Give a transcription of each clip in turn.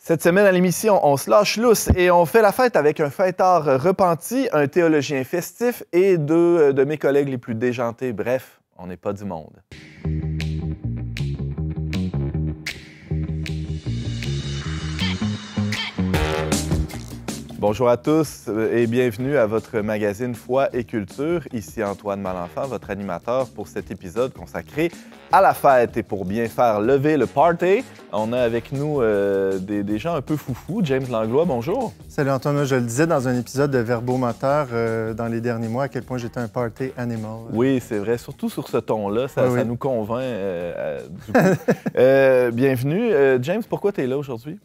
Cette semaine à l'émission, on se lâche lousse et on fait la fête avec un fêtard repenti, un théologien festif et deux de mes collègues les plus déjantés. Bref, on n'est pas du monde. Bonjour à tous et bienvenue à votre magazine Foi et Culture. Ici Antoine Malenfant, votre animateur pour cet épisode consacré à la fête. Et pour bien faire lever le party, on a avec nous des gens un peu foufous. James Langlois, bonjour. Salut Antoine, je le disais dans un épisode de Verbomoteur dans les derniers mois à quel point j'étais un party animal. Oui, c'est vrai, surtout sur ce ton-là, ça nous convainc du coup. Bienvenue. James, pourquoi tu es là aujourd'hui?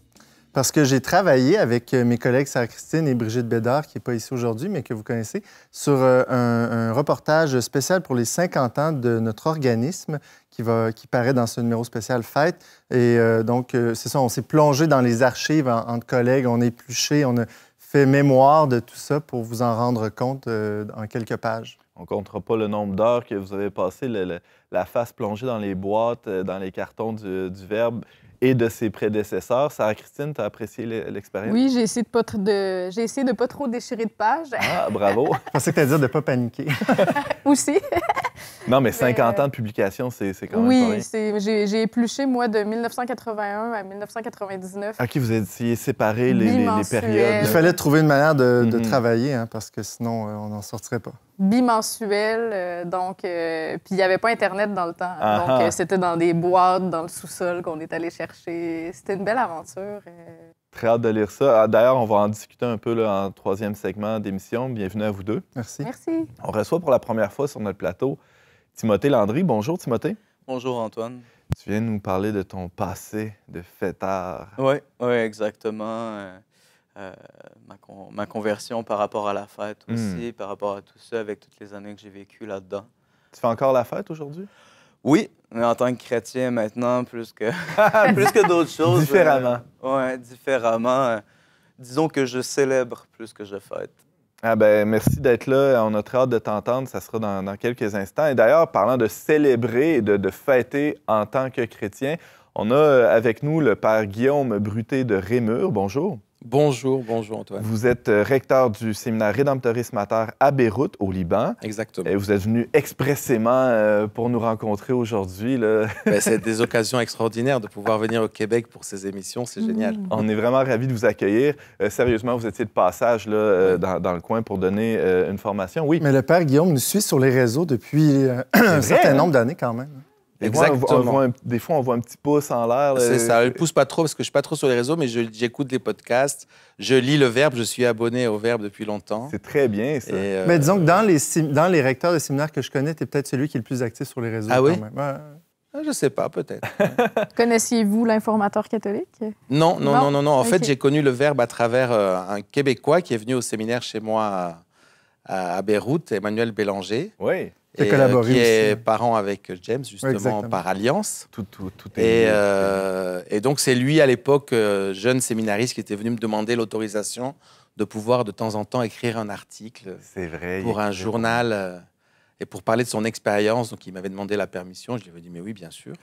Parce que j'ai travaillé avec mes collègues Sarah-Christine et Brigitte Bédard, qui n'est pas ici aujourd'hui, mais que vous connaissez, sur un reportage spécial pour les 50 ans de notre organisme qui paraît dans ce numéro spécial Fête. Et donc, c'est ça, on s'est plongé dans les archives entre collègues, on a épluché, on a fait mémoire de tout ça pour vous en rendre compte en quelques pages. On ne comptera pas le nombre d'heures que vous avez passé la face plongée dans les boîtes, dans les cartons du Verbe et de ses prédécesseurs. Sarah-Christine, tu as apprécié l'expérience? Oui, j'ai essayé de pas trop déchirer de pages. Ah, bravo! Je pensais que tu allais dire de ne pas paniquer. Aussi. Non, mais 50 ans de publication, c'est quand même pas rien. Oui, j'ai épluché, moi, de 1981 à 1999. OK, vous essayez de séparer les périodes. Il fallait trouver une manière de travailler, hein, parce que sinon, on n'en sortirait pas. Bimensuel, puis il n'y avait pas Internet dans le temps. Donc, c'était dans des boîtes, dans le sous-sol qu'on est allé chercher. C'était une belle aventure. Très hâte de lire ça. D'ailleurs, on va en discuter un peu là, en troisième segment d'émission. Bienvenue à vous deux. Merci. Merci. On reçoit pour la première fois sur notre plateau Timothée Landry. Bonjour, Timothée. Bonjour, Antoine. Tu viens nous parler de ton passé de fêtard. Oui, exactement. Ma conversion par rapport à la fête aussi, par rapport à tout ça, avec toutes les années que j'ai vécues là-dedans. Tu fais encore la fête aujourd'hui? Oui, mais en tant que chrétien maintenant, plus que, plus que d'autres choses. Différemment. Oui, différemment. Disons que je célèbre plus que je fête. Ah ben, merci d'être là. On a très hâte de t'entendre. Ça sera dans quelques instants. Et d'ailleurs, parlant de célébrer et de fêter en tant que chrétien, on a avec nous le père Guillaume Bruté de Rémur. Bonjour. Bonjour Antoine. Vous êtes recteur du séminaire Rédemptoris Mater à Beyrouth, au Liban. Exactement. Et vous êtes venu expressément pour nous rencontrer aujourd'hui. C'est des occasions extraordinaires de pouvoir venir au Québec pour ces émissions, c'est génial. On est vraiment ravis de vous accueillir. Sérieusement, vous étiez de passage là, dans le coin pour donner une formation. Oui. Mais le père Guillaume nous suit sur les réseaux depuis un certain nombre d'années quand même. Exactement. Des fois, on voit un petit pouce en l'air. C'est ça. Je ne pousse pas trop parce que je ne suis pas trop sur les réseaux, mais j'écoute les podcasts. Je lis le Verbe. Je suis abonné au Verbe depuis longtemps. C'est très bien, ça. Mais disons que dans les recteurs de séminaires que je connais, tu es peut-être celui qui est le plus actif sur les réseaux. Ah oui? Quand même. Je ne sais pas, peut-être. Connaissiez-vous l'informateur catholique? Non. En fait, j'ai connu le Verbe à travers un Québécois qui est venu au séminaire chez moi à Beyrouth, Emmanuel Bélanger. Oui. Qui est parent avec James, justement, par alliance. Tout est et donc, c'est lui, à l'époque, jeune séminariste, qui était venu me demander l'autorisation de pouvoir, de temps en temps, écrire un article pour un journal et pour parler de son expérience. Donc, il m'avait demandé la permission. Je lui avais dit, mais oui, bien sûr.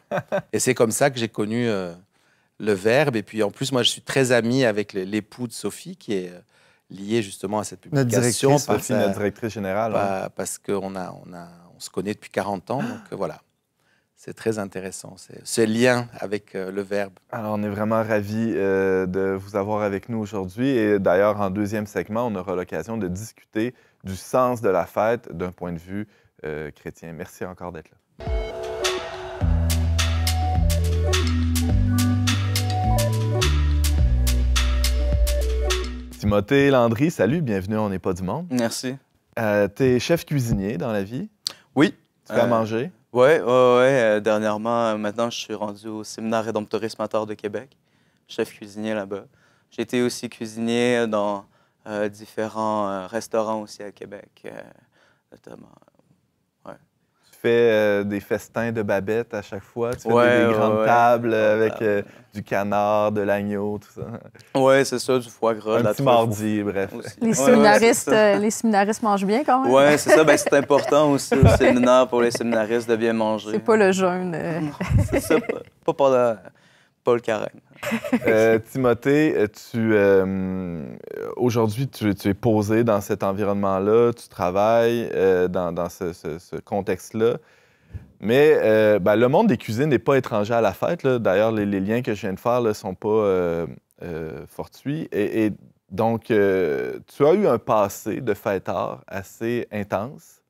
Et c'est comme ça que j'ai connu le Verbe. Et puis, en plus, moi, je suis très ami avec l'époux de Sophie, qui est lié justement à cette publication. Notre directrice générale. Parce qu'on se connaît depuis 40 ans, donc voilà. C'est très intéressant, ce lien avec le Verbe. Alors, on est vraiment ravis de vous avoir avec nous aujourd'hui. Et d'ailleurs, en deuxième segment, on aura l'occasion de discuter du sens de la fête d'un point de vue chrétien. Merci encore d'être là. Timothée Landry, salut, bienvenue à On n'est pas du monde. Merci. T'es chef cuisinier dans la vie? Oui. Tu fais à manger? Oui. Dernièrement, maintenant, je suis rendu au séminaire Rédemptoris Mater de Québec, chef cuisinier là-bas. J'ai été aussi cuisinier dans différents restaurants aussi à Québec, notamment. Tu fais des festins de Babette à chaque fois? Tu fais des grandes tables avec du canard, de l'agneau, tout ça? Oui, c'est ça, du foie gras. Un petit mardi, bref. Les séminaristes mangent bien quand même? Oui, c'est ça. C'est important aussi au séminaire pour les séminaristes de bien manger. C'est pas le jeûne. C'est ça, pas le carême. Timothée, aujourd'hui, tu es posé dans cet environnement-là, tu travailles dans ce contexte-là. Mais le monde des cuisines n'est pas étranger à la fête. D'ailleurs, les liens que je viens de faire ne sont pas fortuits. Et donc, tu as eu un passé de fêtard assez intense.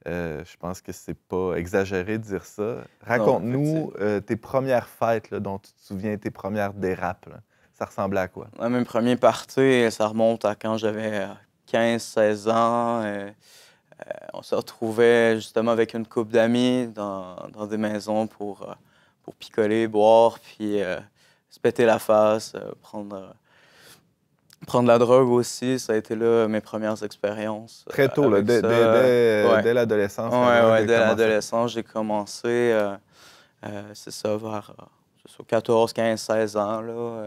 Je pense que c'est pas exagéré de dire ça. Raconte-nous tes premières fêtes dont tu te souviens, tes premières dérapes. Là. Ça ressemblait à quoi? Mes premiers parties, ça remonte à quand j'avais 15-16 ans. On se retrouvait justement avec une couple d'amis dans des maisons pour picoler, boire, puis se péter la face, prendre la drogue aussi. Ça a été là mes premières expériences. Très tôt, là, dès l'adolescence. Oui, dès l'adolescence, j'ai commencé, c'est ça, vers 14, 15, 16 ans, là,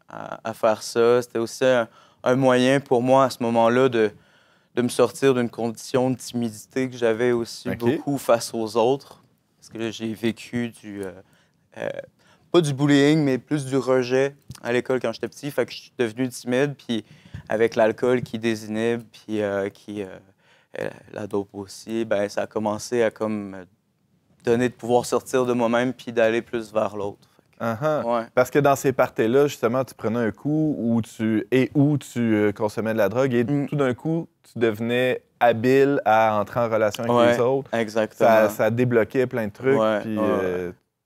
à faire ça. C'était aussi un moyen pour moi à ce moment-là de me sortir d'une condition de timidité que j'avais aussi beaucoup face aux autres. Parce que j'ai vécu pas du bullying, mais plus du rejet à l'école quand j'étais petit. Fait que je suis devenu timide, puis avec l'alcool qui désinhibe, puis la dope aussi, ben ça a commencé à comme donner de pouvoir sortir de moi-même puis d'aller plus vers l'autre. Ouais. Parce que dans ces parties-là, justement, tu prenais un coup où tu consommais de la drogue et tout d'un coup, tu devenais habile à entrer en relation avec les autres. Exactement. Ça débloquait plein de trucs, puis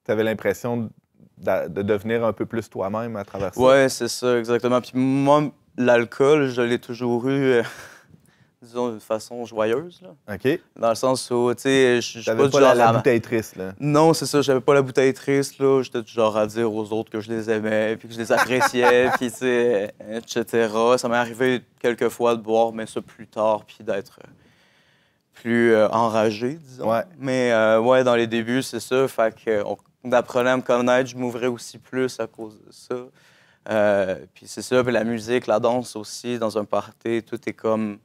tu avais l'impression de devenir un peu plus toi-même à travers ça. Oui, c'est ça, exactement. Puis moi, l'alcool, je l'ai toujours eu, disons, d'une façon joyeuse, là. OK. Dans le sens où, tu sais, je suis pas du genre la bouteille triste, là. Non, c'est ça, j'avais pas la bouteille triste, là. J'étais du genre à dire aux autres que je les aimais, puis que je les appréciais, puis, tu sais, etc. Ça m'est arrivé quelques fois de boire, mais ça plus tard, puis d'être plus enragé, disons. Ouais. Mais, ouais, dans les débuts, c'est ça. Fait qu'on apprenait à me connaître, je m'ouvrais aussi plus à cause de ça. Puis c'est ça, puis la musique, la danse aussi, dans un party, tout est comme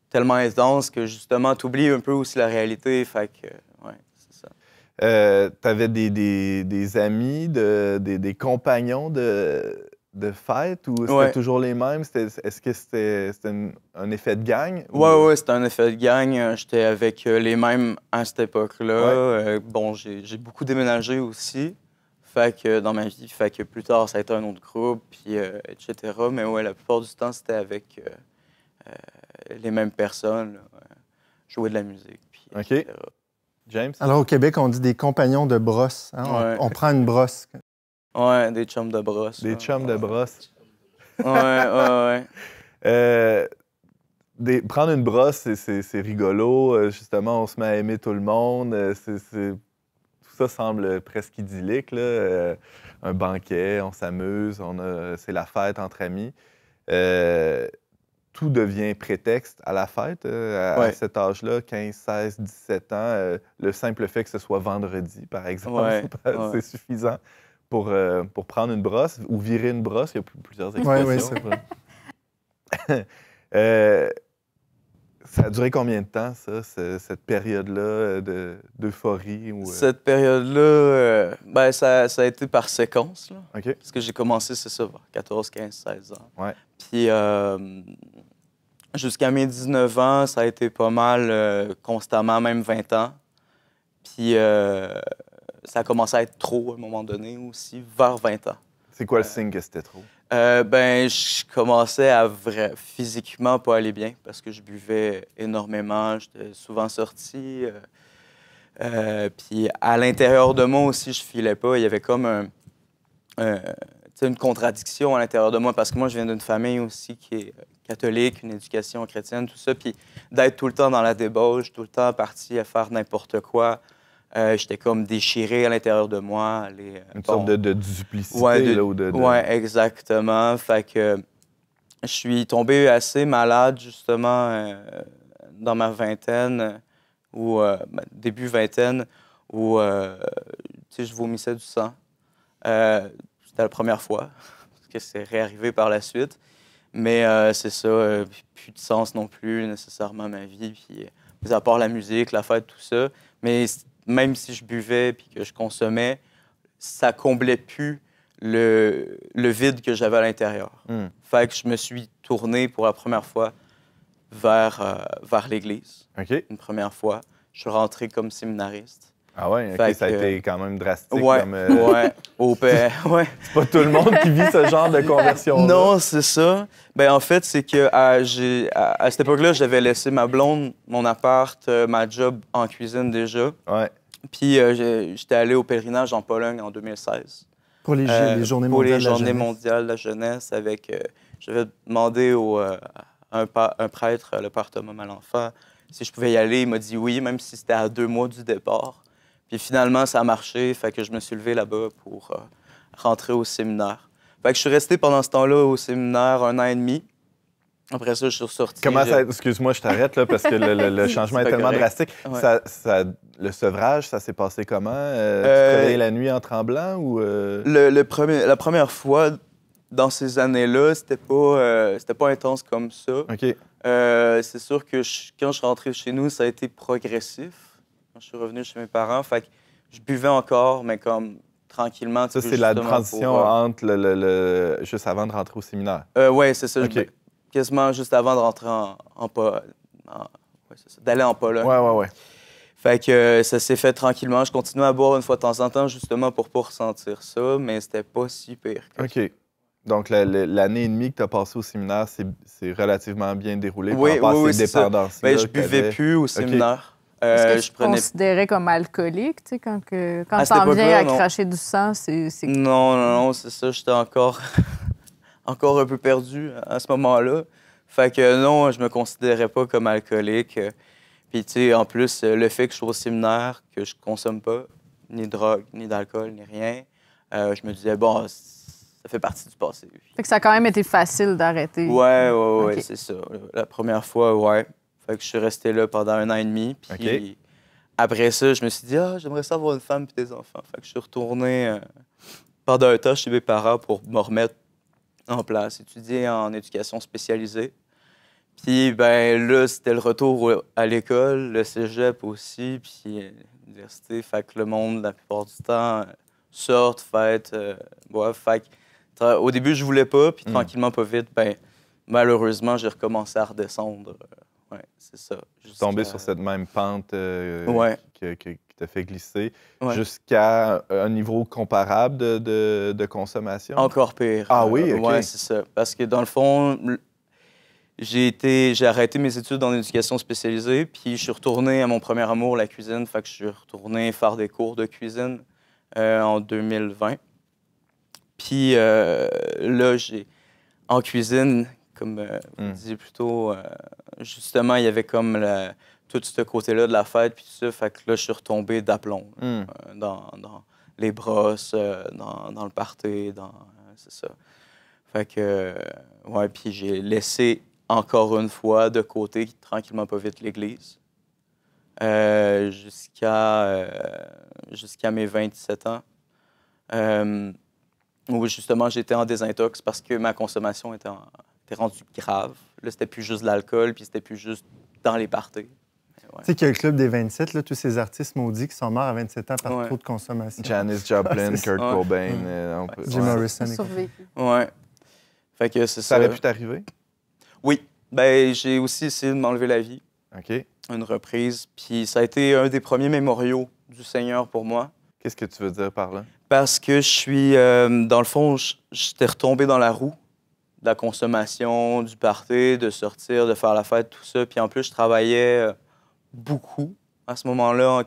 tellement intense que justement, tu oublies un peu aussi la réalité. Fait que, ouais, c'est ça. T'avais des amis, des compagnons de fête ou c'était toujours les mêmes? Est-ce que c'était un effet de gang? Oui, c'était un effet de gang. J'étais avec les mêmes à cette époque-là. Bon, j'ai beaucoup déménagé aussi. Fait que dans ma vie, fait que plus tard, ça a été un autre groupe, puis etc. Mais ouais, la plupart du temps, c'était avec les mêmes personnes, jouer de la musique. Puis, OK. James? Alors, au Québec, on dit des compagnons de brosse. Hein? On prend une brosse. Ouais, des chums de brosse. Des chums de brosse. Ouais. Prendre une brosse, c'est rigolo. Justement, on se met à aimer tout le monde. Tout ça semble presque idyllique, là. Un banquet, on s'amuse, c'est la fête entre amis. Tout devient prétexte à la fête à cet âge-là, 15, 16, 17 ans. Le simple fait que ce soit vendredi, par exemple, c'est suffisant pour prendre une brosse ou virer une brosse. Il y a plusieurs expressions. Oui, c'est vrai. Ça a duré combien de temps, ça, cette période-là d'euphorie? Cette période-là, ben, ça a été par séquence. Là. OK. Parce que j'ai commencé, c'est ça, 14, 15, 16 ans. Ouais. Puis jusqu'à mes 19 ans, ça a été pas mal constamment, même 20 ans. Puis ça a commencé à être trop à un moment donné aussi, vers 20 ans. C'est quoi le signe que c'était trop? Ben, je commençais à physiquement pas aller bien parce que je buvais énormément, j'étais souvent sorti. Puis à l'intérieur de moi aussi, je filais pas. Il y avait comme une contradiction à l'intérieur de moi parce que moi, je viens d'une famille aussi qui est catholique, une éducation chrétienne, tout ça. Puis d'être tout le temps dans la débauche, tout le temps parti à faire n'importe quoi. J'étais comme déchiré à l'intérieur de moi. Une sorte de duplicité. Oui, exactement. Fait que je suis tombé assez malade, justement, dans ma vingtaine, ou début vingtaine, où je vomissais du sang. C'était la première fois, parce que c'est réarrivé par la suite. Mais c'est ça, plus de sens non plus, nécessairement, ma vie. Puis, mis à part la musique, la fête, tout ça. Mais même si je buvais puis que je consommais, ça comblait plus le vide que j'avais à l'intérieur. Fait que je me suis tourné pour la première fois vers l'Église. OK. Une première fois. Je suis rentré comme séminariste. Ah ouais, OK, ça a été quand même drastique. Ouais, comme, ouais. C'est pas tout le monde qui vit ce genre de conversion. Non, c'est ça. Ben en fait, c'est que à cette époque-là, j'avais laissé ma blonde, mon appart, ma job en cuisine déjà. Ouais. Puis j'étais allé au pèlerinage en Pologne en 2016. Pour les Journées mondiales de la jeunesse. J'avais demandé à un prêtre, le père Thomas Malenfant, si je pouvais y aller. Il m'a dit oui, même si c'était à 2 mois du départ. Puis finalement, ça a marché. Fait que je me suis levé là-bas pour rentrer au séminaire. Fait que je suis resté pendant ce temps-là au séminaire 1 an et demi. Après ça, je suis ressorti. Comment ça... Excuse-moi, je t'arrête là, parce que le changement est tellement drastique. Ouais. Le sevrage, ça s'est passé comment? Tu te réveillais la nuit en tremblant ou... La première fois, dans ces années-là, c'était pas intense comme ça. OK. C'est sûr que quand je suis rentré chez nous, ça a été progressif. Quand je suis revenu chez mes parents, fait que je buvais encore, mais comme tranquillement. Ça, c'est la transition entre juste avant de rentrer au séminaire. Oui, c'est ça. Okay. Quasiment juste avant de rentrer d'aller en Pologne. Ouais. Fait que ça s'est fait tranquillement. Je continuais à boire une fois de temps en temps, justement pour pas ressentir ça, mais c'était pas si pire que ça. OK. Donc, l'année et demie que tu as passé au séminaire, c'est relativement bien déroulé oui, par rapport à oui, ces dépendances-là. Ben, je buvais plus au séminaire. Est-ce que tu te considérais comme alcoolique, tu sais, quand t'en viens à cracher du sang, c'est... Non, c'est ça. J'étais encore un peu perdu à ce moment-là. Fait que non, je me considérais pas comme alcoolique. Puis, tu sais, en plus, le fait que je sois au séminaire, que je consomme pas ni de drogue, ni d'alcool, ni rien, je me disais, bon, ça fait partie du passé. Fait que ça a quand même été facile d'arrêter. Ouais, okay. C'est ça. La première fois, ouais. Fait que je suis resté là pendant 1 an et demi. Puis après ça, je me suis dit, j'aimerais ça avoir une femme et des enfants. Fait que je suis retourné pendant un temps chez mes parents pour me remettre en place, étudier en éducation spécialisée. Puis, ben là, c'était le retour à l'école, le cégep aussi, puis l'université. Fait que le monde, la plupart du temps, sortent, fêtent, boivent. Fait que au début, je voulais pas, puis tranquillement, pas vite, ben malheureusement, j'ai recommencé à redescendre. Ouais, c'est ça. Tombé sur cette même pente qui t'a fait glisser jusqu'à un niveau comparable de consommation? Encore pire. Ah oui? OK. Oui, c'est ça. Parce que dans le fond, j'ai arrêté mes études en éducation spécialisée, puis je suis retourné à mon premier amour, la cuisine. Fait que je suis retourné faire des cours de cuisine en 2020. Puis là, en cuisine, comme vous disiez plus tôt, justement, il y avait comme tout ce côté-là de la fête, puis tout ça. Fait que là, je suis retombé d'aplomb dans les brosses, dans le party, c'est ça. Fait que, ouais, puis j'ai laissé encore une fois de côté, tranquillement pas vite, l'Église, jusqu'à mes 27 ans, où justement j'étais en désintox parce que ma consommation était rendue grave. Là, c'était plus juste de l'alcool, puis c'était plus juste dans les parties. Ouais. Tu sais qu'il y a le club des 27, là, tous ces artistes maudits qui sont morts à 27 ans par trop de consommation. Janis Joplin, Kurt Cobain, Jim Morrison. Ouais. Fait que c'est ça. Ça aurait pu t'arriver? Oui. Ben, j'ai aussi essayé de m'enlever la vie. OK. Une reprise. Puis ça a été un des premiers mémoriaux du Seigneur pour moi. Qu'est-ce que tu veux dire par là? Parce que je suis... dans le fond, j'étais retombé dans la roue de la consommation, du party, de sortir, de faire la fête, tout ça. Puis en plus, je travaillais beaucoup à ce moment-là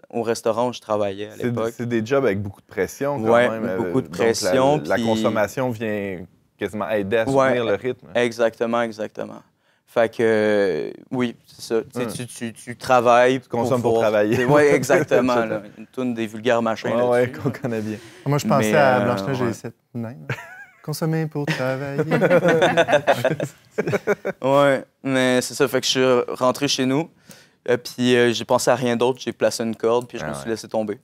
au restaurant où je travaillais à l'époque. C'est des jobs avec beaucoup de pression quand même. Oui, beaucoup de pression. Donc, la consommation vient quasiment aider à soutenir le rythme. Exactement. Fait que, oui, c'est ça. Tu travailles. Tu consommes pour travailler. Oui, exactement. Là. Une toune des vulgaires machins. Oui, qu'on connaît bien. Moi, je pensais à Blanche-Neige et 7 nains. Consommer pour travailler. Oui, mais c'est ça. Fait que je suis rentré chez nous. Puis j'ai pensé à rien d'autre. J'ai placé une corde, puis je me suis laissé tomber.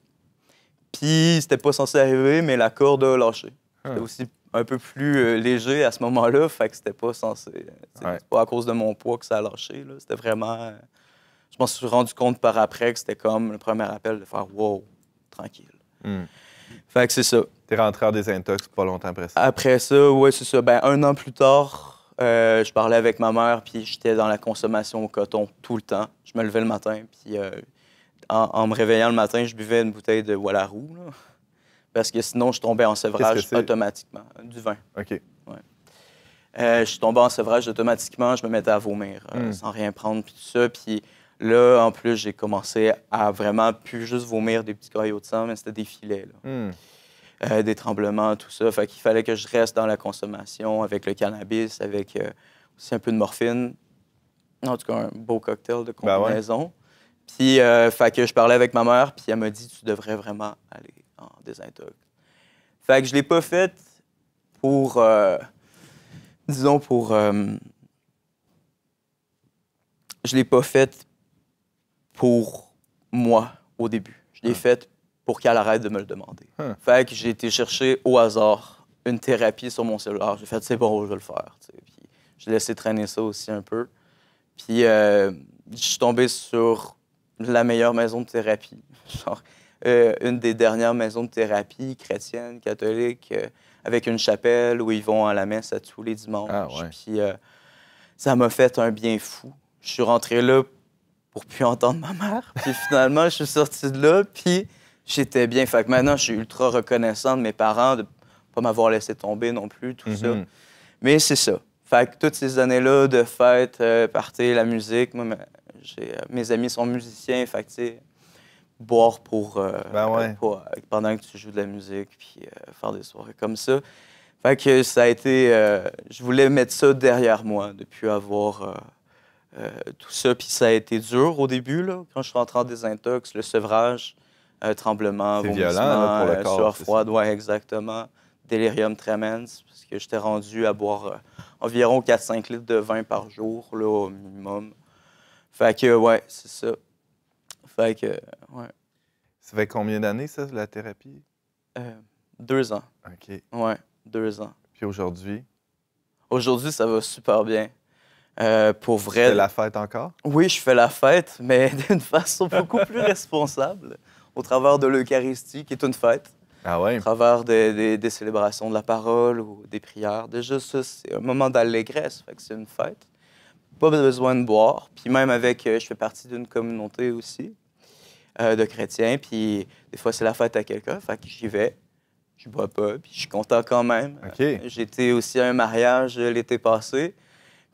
Puis c'était pas censé arriver, mais la corde a lâché. C'était aussi un peu plus léger à ce moment-là, fait que c'était pas censé... C'est pas à cause de mon poids que ça a lâché, là. C'était vraiment... je m'en suis rendu compte par après que c'était comme le premier appel de faire « wow, tranquille ». Fait que c'est ça. T'es rentré en désintox pas longtemps après ça? Après ça, oui, c'est ça. Ben, 1 an plus tard, je parlais avec ma mère, puis j'étais dans la consommation au coton tout le temps. Je me levais le matin, puis en me réveillant le matin, je buvais une bouteille de Wallaroo, là, parce que sinon, je tombais en sevrage automatiquement. Du vin. OK. Ouais. Je suis tombé en sevrage automatiquement, je me mettais à vomir sans rien prendre, puis tout ça. Puis là, en plus, j'ai commencé à vraiment plus juste vomir des petits caillots de sang, mais c'était des filets, là. Des tremblements, tout ça. Fait qu'il fallait que je reste dans la consommation avec le cannabis, avec aussi un peu de morphine. En tout cas, un beau cocktail de combinaison. Ben ouais. Puis, fait que je parlais avec ma mère, puis elle m'a dit, tu devrais vraiment aller en désintox. Fait que je l'ai pas fait pour, disons, pour... je l'ai pas fait pour moi au début. Je l'ai fait pour qu'elle arrête de me le demander. Fait que j'ai été chercher au hasard une thérapie sur mon cellulaire. J'ai fait, c'est bon, je vais le faire. T'sais. Puis j'ai laissé traîner ça aussi un peu. Puis je suis tombé sur la meilleure maison de thérapie. Genre, une des dernières maisons de thérapie chrétiennes, catholiques, avec une chapelle où ils vont à la messe à tous les dimanches. Ah, ouais. Puis ça m'a fait un bien fou. Je suis rentré là pour plus entendre ma mère. Puis finalement, je suis sorti de là, puis j'étais bien. Fait que maintenant, je suis ultra reconnaissant de mes parents de pas m'avoir laissé tomber non plus, tout ça. Mais c'est ça. Fait que toutes ces années-là de fête, party, la musique, moi, mes amis sont musiciens, fait que, tu sais, boire pour, pendant que tu joues de la musique, puis faire des soirées comme ça. Fait que ça a été... je voulais mettre ça derrière moi, depuis avoir tout ça. Puis ça a été dur au début, là, quand je suis rentré en désintox, le sevrage, tremblement, vomissement, sueur froide, ouais, exactement. Délirium tremens, parce que j'étais rendu à boire environ 4-5 litres de vin par jour, là, au minimum. Fait que, ouais, c'est ça. Fait que, ouais. Ça fait combien d'années, ça, la thérapie? 2 ans. OK. Ouais, 2 ans. Puis aujourd'hui? Aujourd'hui, ça va super bien. Pour vrai... Tu fais la fête encore? Oui, je fais la fête, mais d'une façon beaucoup plus responsable, au travers de l'Eucharistie, qui est une fête. Ah ouais? Au travers des célébrations de la parole ou des prières. Déjà, ça, c'est un moment d'allégresse, fait que c'est une fête. Pas besoin de boire. Puis même avec... je fais partie d'une communauté aussi de chrétiens, puis des fois, c'est la fête à quelqu'un, fait que j'y vais. Je bois pas, puis je suis content quand même. Okay. J'étais aussi à un mariage l'été passé,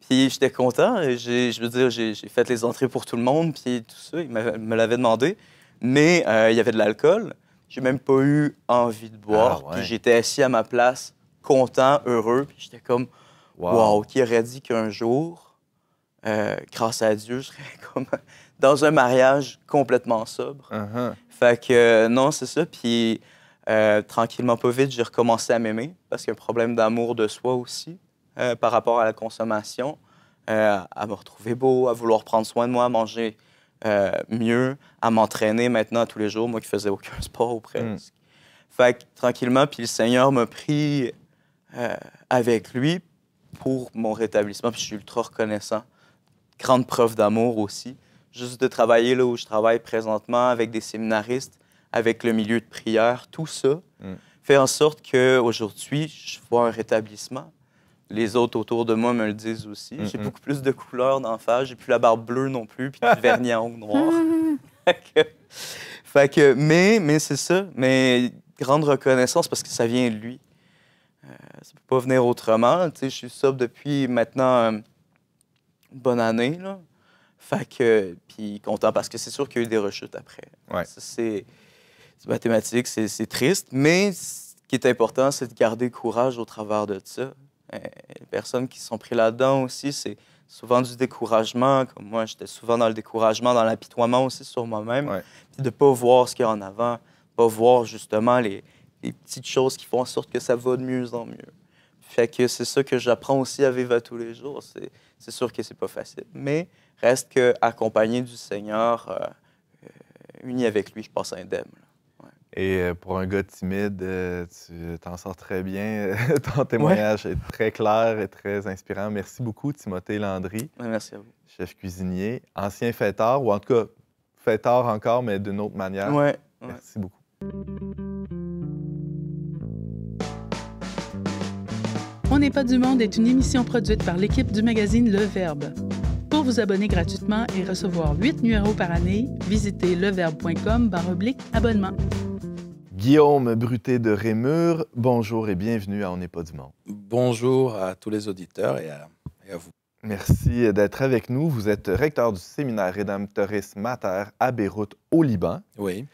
puis j'étais content. Je veux dire, j'ai fait les entrées pour tout le monde, puis tout ça, ils me l'avaient demandé. Mais il y avait de l'alcool. J'ai même pas eu envie de boire. Puis j'étais assis à ma place, content, heureux. Puis j'étais comme, wow, qui aurait dit qu'un jour, grâce à Dieu, je serais comme dans un mariage complètement sobre. Fait que non, c'est ça. Puis tranquillement, pas vite, j'ai recommencé à m'aimer parce qu'il y a un problème d'amour de soi aussi par rapport à la consommation, à me retrouver beau, à vouloir prendre soin de moi, à manger mieux, à m'entraîner maintenant tous les jours, moi qui faisais aucun sport ou presque. Fait que tranquillement, puis le Seigneur m'a pris avec lui pour mon rétablissement, puis je suis ultra reconnaissant. Grande preuve d'amour aussi. Juste de travailler là où je travaille présentement avec des séminaristes, avec le milieu de prière, tout ça fait en sorte qu'aujourd'hui, je vois un rétablissement. Les autres autour de moi me le disent aussi. J'ai beaucoup plus de couleurs d'en face. J'ai plus la barbe bleue non plus, puis du vernis à ongles noirs. Mais c'est ça. Mais grande reconnaissance parce que ça vient de lui. Ça peut pas venir autrement. Tu sais, je suis sobre depuis maintenant une bonne année, là. Fait que, puis content parce que c'est sûr qu'il y a eu des rechutes après. Ouais. Ça, c'est mathématique, c'est triste. Mais ce qui est important, c'est de garder courage au travers de ça. Les personnes qui sont prises là-dedans aussi, c'est souvent du découragement. Comme moi, j'étais souvent dans le découragement, dans l'apitoiement aussi sur moi-même. Puis de ne pas voir ce qu'il y a en avant, pas voir justement les petites choses qui font en sorte que ça va de mieux en mieux. Fait que c'est ça que j'apprends aussi à vivre à tous les jours. C'est sûr que c'est pas facile, mais reste qu'accompagné du Seigneur, uni avec lui, je passe indemne. Et pour un gars timide, tu t'en sors très bien. Ton témoignage est très clair et très inspirant. Merci beaucoup, Timothée Landry. Merci à vous. Chef cuisinier, ancien fêtard, ou en tout cas, fêtard encore, mais d'une autre manière. Ouais. Merci beaucoup. On n'est pas du monde est une émission produite par l'équipe du magazine Le Verbe. Pour vous abonner gratuitement et recevoir 8 numéros par année, visitez leverbe.com/abonnement. Guillaume Bruté de Rémur, bonjour et bienvenue à On n'est pas du monde. Bonjour à tous les auditeurs et à vous. Merci d'être avec nous. Vous êtes recteur du séminaire Redemptoris Mater à Beyrouth, au Liban. Oui.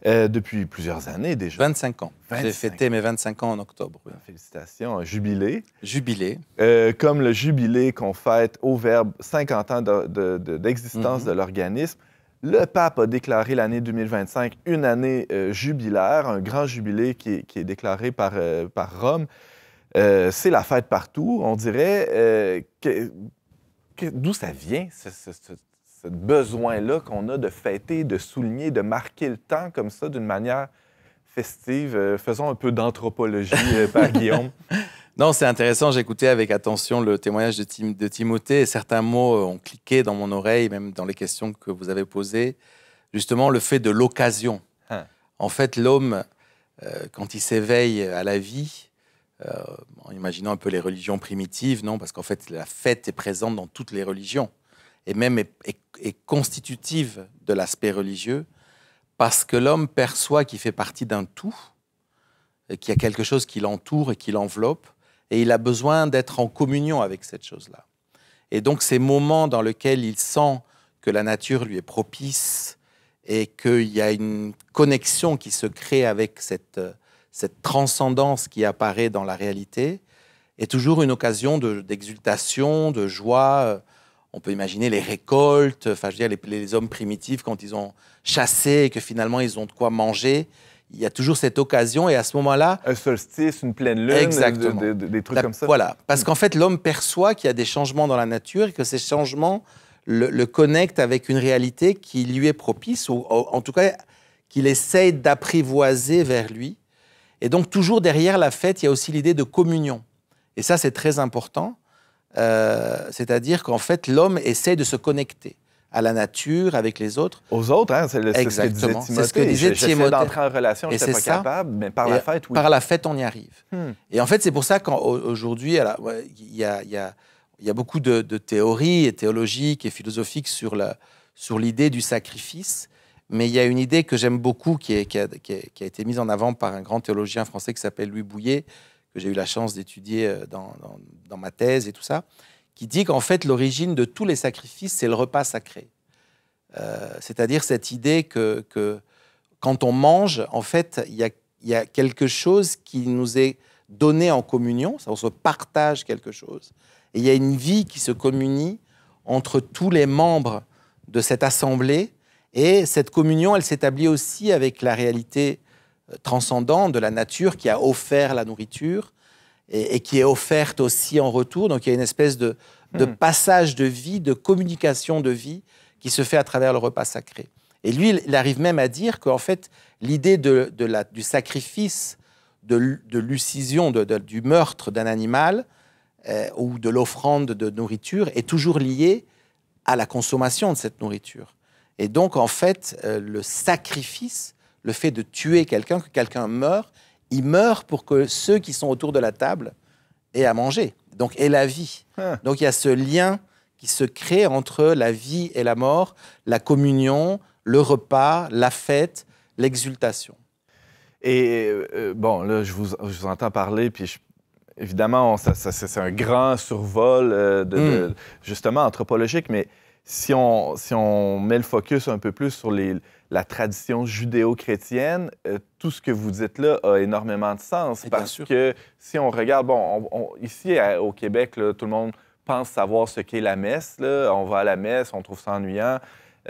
Depuis plusieurs années déjà. 25 ans. J'ai fêté mes 25 ans en octobre. Oui. Félicitations, un jubilé. Jubilé. Comme le jubilé qu'on fête au Verbe, 50 ans d'existence de l'organisme. Le pape a déclaré l'année 2025 une année jubilaire, un grand jubilé qui est déclaré par Rome. C'est la fête partout. On dirait d'où ça vient, ce besoin-là qu'on a de fêter, de souligner, de marquer le temps comme ça d'une manière festive. Faisons un peu d'anthropologie par Guillaume. Non, c'est intéressant. J'écoutais avec attention le témoignage de Timothée et certains mots ont cliqué dans mon oreille, même dans les questions que vous avez posées. Justement, le fait de l'occasion. En fait, l'homme, quand il s'éveille à la vie, en imaginant un peu les religions primitives, non, parce qu'en fait, la fête est présente dans toutes les religions et même est constitutive de l'aspect religieux, parce que l'homme perçoit qu'il fait partie d'un tout, qu'il y a quelque chose qui l'entoure et qui l'enveloppe, et il a besoin d'être en communion avec cette chose-là. Et donc, ces moments dans lesquels il sent que la nature lui est propice et qu'il y a une connexion qui se crée avec cette transcendance qui apparaît dans la réalité, est toujours une occasion d'exultation, de joie. On peut imaginer les récoltes, enfin, je veux dire, les hommes primitifs, quand ils ont chassé et que finalement ils ont de quoi manger, il y a toujours cette occasion, et à ce moment-là... Un solstice, une pleine lune, exactement. Des trucs comme ça. Voilà, parce qu'en fait, l'homme perçoit qu'il y a des changements dans la nature et que ces changements le connectent avec une réalité qui lui est propice, ou en tout cas, qu'il essaye d'apprivoiser vers lui. Et donc, toujours derrière la fête, il y a aussi l'idée de communion. Et ça, c'est très important. C'est-à-dire qu'en fait, l'homme essaie de se connecter à la nature, avec les autres. Aux autres, hein? C'est ce que disait Timothée. C'est ce que disait Timothée. J'essaie d'entrer en relation, je n'étais pas capable, mais par la fête, oui. Par la fête, on y arrive. Et en fait, c'est pour ça qu'aujourd'hui, il y a beaucoup de théories théologiques et philosophiques sur l'idée du sacrifice. Mais il y a une idée que j'aime beaucoup qui a été mise en avant par un grand théologien français qui s'appelle Louis Bouillet, que j'ai eu la chance d'étudier dans ma thèse et tout ça, qui dit qu'en fait, l'origine de tous les sacrifices, c'est le repas sacré. C'est-à-dire cette idée que quand on mange, en fait, il y a quelque chose qui nous est donné en communion, on se partage quelque chose, et il y a une vie qui se communie entre tous les membres de cette assemblée. Et cette communion, elle s'établit aussi avec la réalité transcendante de la nature qui a offert la nourriture et qui est offerte aussi en retour. Donc, il y a une espèce de passage de vie, de communication de vie qui se fait à travers le repas sacré. Et lui, il arrive même à dire qu'en fait, l'idée du sacrifice, de l'ucision, du meurtre d'un animal ou de l'offrande de nourriture est toujours liée à la consommation de cette nourriture. Et donc, en fait, le sacrifice, le fait de tuer quelqu'un, que quelqu'un meure, il meurt pour que ceux qui sont autour de la table aient à manger, donc aient la vie. Donc, il y a ce lien qui se crée entre la vie et la mort, la communion, le repas, la fête, l'exultation. Et bon, là, je vous entends parler, puis évidemment, c'est un grand survol justement anthropologique, mais si on met le focus un peu plus sur la tradition judéo-chrétienne, tout ce que vous dites là a énormément de sens. Parce que si on regarde, ici au Québec, là, tout le monde pense savoir ce qu'est la messe. Là. On va à la messe, on trouve ça ennuyant.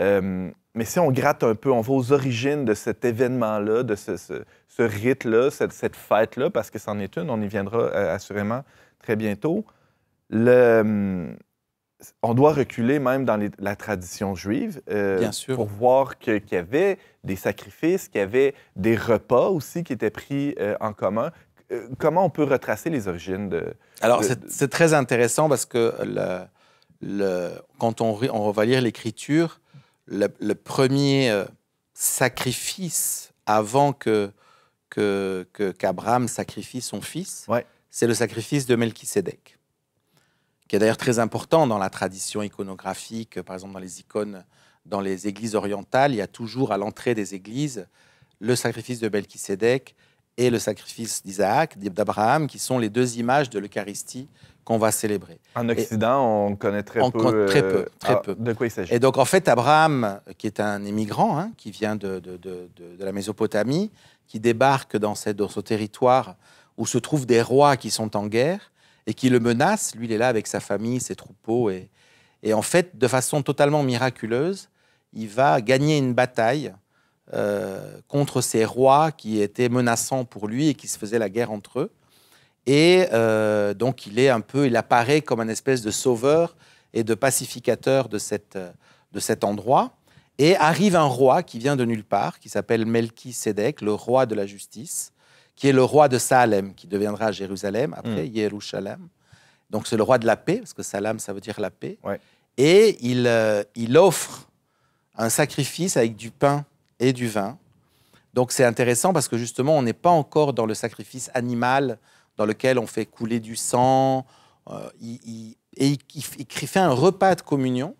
Mais si on gratte un peu, on va aux origines de cet événement-là, de ce rite-là, cette fête-là, parce que c'en est une, on y viendra assurément très bientôt. On doit reculer même dans la tradition juive pour voir qu'il y avait des sacrifices, qu'il y avait des repas aussi qui étaient pris en commun. Comment on peut retracer les origines de... Alors, c'est très intéressant parce que quand on va lire l'Écriture, le premier sacrifice avant qu'Abraham sacrifie son fils, c'est le sacrifice de Melchisédek, qui est d'ailleurs très important dans la tradition iconographique. Par exemple, dans les icônes, dans les églises orientales, il y a toujours à l'entrée des églises le sacrifice de Melchisédek et le sacrifice d'Isaac, d'Abraham, qui sont les deux images de l'Eucharistie qu'on va célébrer. En Occident, on connaît très peu. Très peu. De quoi il s'agit? Et donc, en fait, Abraham, qui est un immigrant, hein, qui vient de la Mésopotamie, qui débarque dans ce territoire où se trouvent des rois qui sont en guerre et qui le menacent. Lui, il est là avec sa famille, ses troupeaux. Et en fait, de façon totalement miraculeuse, il va gagner une bataille contre ces rois qui étaient menaçants pour lui et qui se faisaient la guerre entre eux. Et donc, il apparaît comme un espèce de sauveur et de pacificateur de cet endroit. Et arrive un roi qui vient de nulle part, qui s'appelle Melchisédek, le roi de la justice, qui est le roi de Salem, qui deviendra Jérusalem, après Yerushalem. Donc, c'est le roi de la paix, parce que Salem, ça veut dire la paix. Ouais. Et il offre un sacrifice avec du pain et du vin. Donc, c'est intéressant parce que, justement, on n'est pas encore dans le sacrifice animal dans lequel on fait couler du sang. Il fait un repas de communion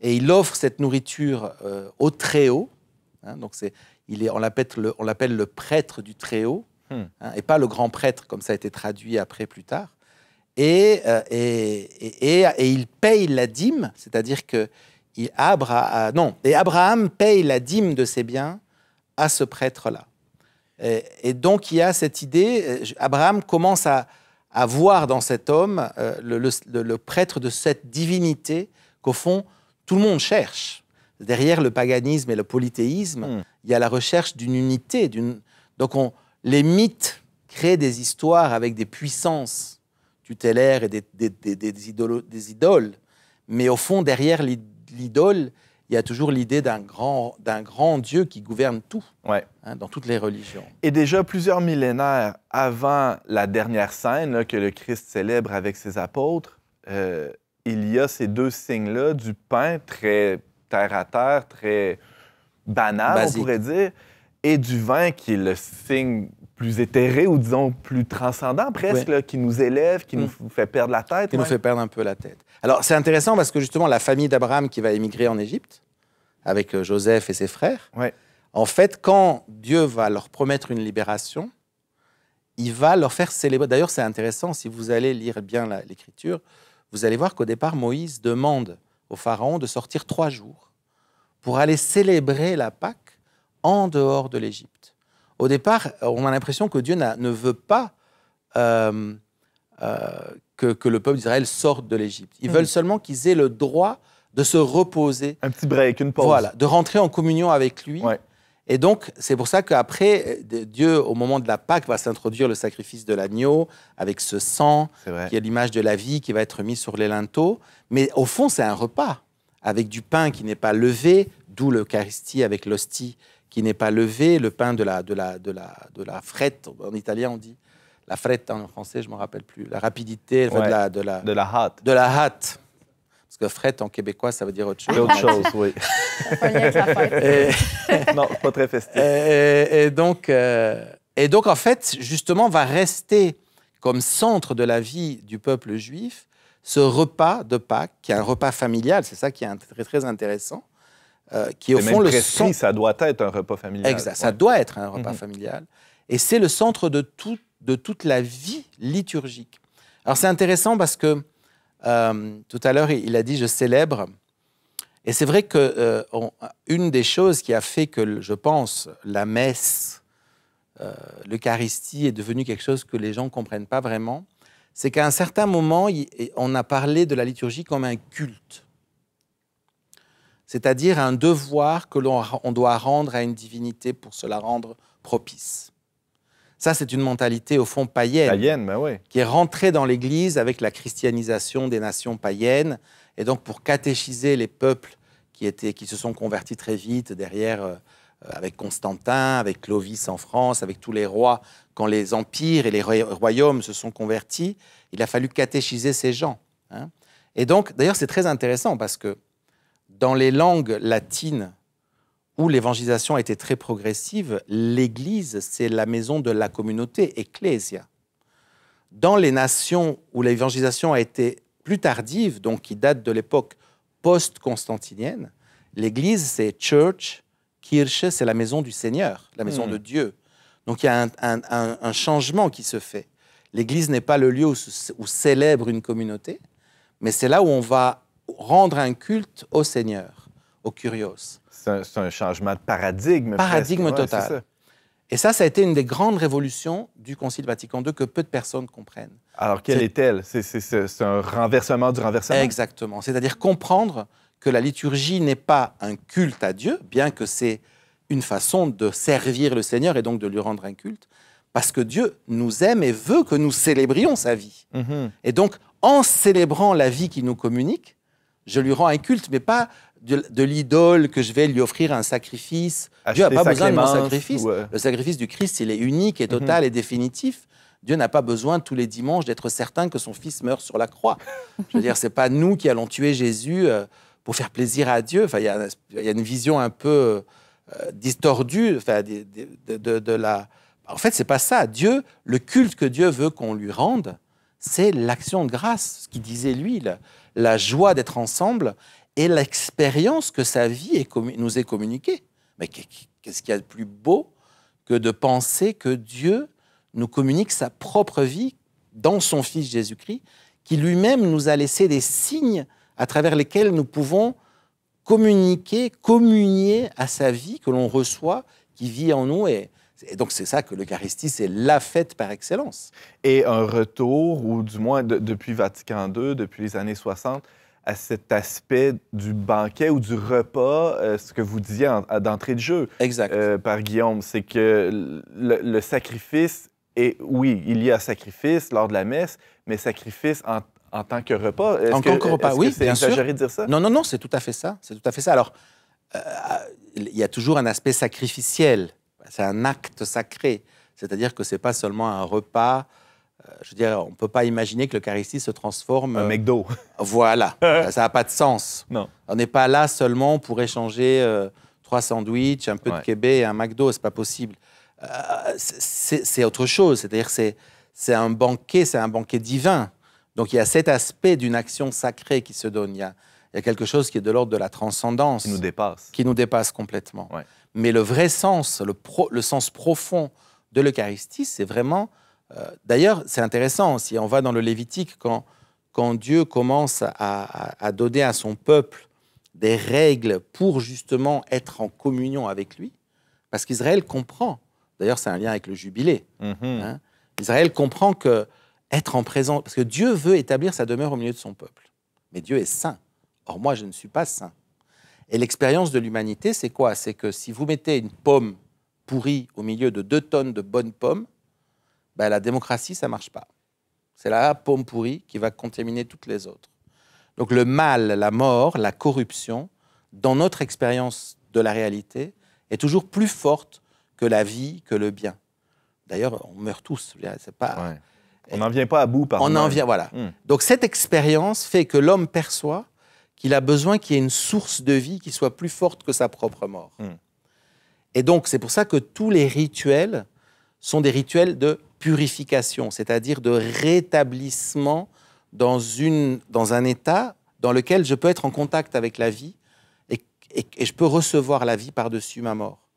et il offre cette nourriture au Très-Haut. Hein, donc, on l'appelle le prêtre du Très-Haut, hein, et pas le grand prêtre, comme ça a été traduit après plus tard. Et il paye la dîme, c'est-à-dire que Abraham paye la dîme de ses biens à ce prêtre-là. Et donc, il y a cette idée, Abraham commence à voir dans cet homme le prêtre de cette divinité qu'au fond, tout le monde cherche. Derrière le paganisme et le polythéisme, il y a la recherche d'une unité. Donc, les mythes créent des histoires avec des puissances tutélaires et des idoles. Mais au fond, derrière l'idole, il y a toujours l'idée d'un grand Dieu qui gouverne tout, dans toutes les religions. Et déjà plusieurs millénaires avant la dernière scène là, que le Christ célèbre avec ses apôtres, il y a ces deux signes-là, du pain très terre-à-terre, très banal, basique, on pourrait dire, et du vin qui est le signe plus éthéré ou disons plus transcendant presque, là, qui nous élève, qui nous fait perdre la tête. Qui nous fait perdre un peu la tête. Alors c'est intéressant parce que justement la famille d'Abraham qui va émigrer en Égypte avec Joseph et ses frères, en fait quand Dieu va leur promettre une libération, il va leur faire célébrer. D'ailleurs c'est intéressant, si vous allez lire bien l'Écriture, vous allez voir qu'au départ Moïse demande au Pharaon de sortir 3 jours pour aller célébrer la Pâque en dehors de l'Égypte. Au départ, on a l'impression que Dieu ne veut pas que le peuple d'Israël sorte de l'Égypte. Ils veulent seulement qu'ils aient le droit de se reposer. Un petit break, une pause. Voilà, de rentrer en communion avec lui. Ouais. Et donc, c'est pour ça qu'après, Dieu, au moment de la Pâque, va s'introduire le sacrifice de l'agneau, avec ce sang, qui est l'image de la vie, qui va être mis sur les linteaux. Mais au fond, c'est un repas, avec du pain qui n'est pas levé, d'où l'Eucharistie avec l'hostie qui n'est pas levé, le pain de la frette, en italien on dit, la frette en français, je ne me rappelle plus, la rapidité, de la hâte. De la hâte. Parce que frette en québécois, ça veut dire autre chose. Autre chose, oui. Non, pas très festif. Et donc, en fait, justement, va rester comme centre de la vie du peuple juif ce repas de Pâques, qui est un repas familial, c'est ça qui est très, très intéressant, qui est au fond le centre. Ça doit être un repas familial. Exact, ça doit être un repas familial. Et c'est le centre de toute la vie liturgique. Alors, c'est intéressant parce que tout à l'heure, il a dit « je célèbre ». Et c'est vrai qu'une des choses qui a fait que, je pense, la messe, l'Eucharistie est devenue quelque chose que les gens ne comprennent pas vraiment, c'est qu'à un certain moment, on a parlé de la liturgie comme un culte. C'est-à-dire un devoir que l'on doit rendre à une divinité pour se la rendre propice. Ça, c'est une mentalité, au fond, païenne, qui est rentrée dans l'Église avec la christianisation des nations païennes, et donc pour catéchiser les peuples qui se sont convertis très vite derrière, avec Constantin, avec Clovis en France, avec tous les rois, quand les empires et les royaumes se sont convertis, il a fallu catéchiser ces gens. Hein. Et donc, d'ailleurs, c'est très intéressant parce que dans les langues latines où l'évangélisation a été très progressive, l'Église, c'est la maison de la communauté, ecclesia. Dans les nations où l'évangélisation a été plus tardive, donc qui date de l'époque post-constantinienne, l'Église, c'est Church, Kirche, c'est la maison du Seigneur, la maison de Dieu. Donc il y a un changement qui se fait. L'Église n'est pas le lieu où célèbre une communauté, mais c'est là où on va rendre un culte au Seigneur, au Kyrios. C'est un changement de paradigme. Paradigme total. Ouais, et ça a été une des grandes révolutions du Concile Vatican II que peu de personnes comprennent. Alors, quelle est-elle? C'est un renversement du renversement? Exactement. C'est-à-dire comprendre que la liturgie n'est pas un culte à Dieu, bien que c'est une façon de servir le Seigneur et donc de lui rendre un culte, parce que Dieu nous aime et veut que nous célébrions sa vie. Et donc, en célébrant la vie qu'il nous communique, je lui rends un culte, mais pas de l'idole que je vais lui offrir un sacrifice. Dieu n'a pas besoin de mon sacrifice. Le sacrifice du Christ, il est unique et total et définitif. Dieu n'a pas besoin tous les dimanches d'être certain que son Fils meurt sur la croix. Je veux dire, c'est pas nous qui allons tuer Jésus pour faire plaisir à Dieu. Enfin, il y a une vision un peu distordue de la... En fait, c'est pas ça. Dieu, le culte que Dieu veut qu'on lui rende, c'est l'action de grâce, ce qu'il disait lui, la joie d'être ensemble et l'expérience que sa vie nous est communiquée. Mais qu'est-ce qu'il y a de plus beau que de penser que Dieu nous communique sa propre vie dans son Fils Jésus-Christ, qui lui-même nous a laissé des signes à travers lesquels nous pouvons communier à sa vie que l'on reçoit, qui vit en nous. Et donc, c'est ça que l'Eucharistie, c'est la fête par excellence. Et un retour, ou du moins depuis Vatican II, depuis les années 60, à cet aspect du banquet ou du repas, ce que vous disiez d'entrée de jeu, par Guillaume, c'est que le sacrifice, oui, il y a sacrifice lors de la messe, mais sacrifice en tant que repas. En tant que repas, oui, c'est exagéré de dire ça? Non, c'est tout à fait ça. C'est tout à fait ça. Alors, il y a toujours un aspect sacrificiel. C'est un acte sacré. C'est-à-dire que ce n'est pas seulement un repas. Je veux dire, on ne peut pas imaginer que l'Eucharistie se transforme... Un McDo. Voilà. Ça n'a pas de sens. Non. On n'est pas là seulement pour échanger 3 sandwichs, un peu de kébé et un McDo. Ce n'est pas possible. C'est autre chose. C'est-à-dire c'est un banquet divin. Donc, il y a cet aspect d'une action sacrée qui se donne. Il y a quelque chose qui est de l'ordre de la transcendance. Qui nous dépasse. Qui nous dépasse complètement. Ouais. Mais le vrai sens, le sens profond de l'Eucharistie, c'est vraiment... D'ailleurs, c'est intéressant, si on va dans le Lévitique, quand Dieu commence à donner à son peuple des règles pour justement être en communion avec lui, parce qu'Israël comprend, d'ailleurs c'est un lien avec le jubilé, hein, Israël comprend que être en présence, parce que Dieu veut établir sa demeure au milieu de son peuple, mais Dieu est saint, or moi je ne suis pas saint. Et l'expérience de l'humanité, c'est quoi? C'est que si vous mettez une pomme pourrie au milieu de 2 tonnes de bonnes pommes, ben, la démocratie, ça ne marche pas. C'est la pomme pourrie qui va contaminer toutes les autres. Donc le mal, la mort, la corruption, dans notre expérience de la réalité, est toujours plus forte que la vie, que le bien. D'ailleurs, on meurt tous. C'est pas... Ouais. On n'en vient pas à bout par On en vient, voilà. Donc cette expérience fait que l'homme perçoit qu'il a besoin qu'il y ait une source de vie qui soit plus forte que sa propre mort. Et donc, c'est pour ça que tous les rituels sont des rituels de purification, c'est-à-dire de rétablissement dans un état dans lequel je peux être en contact avec la vie et je peux recevoir la vie par-dessus ma mort.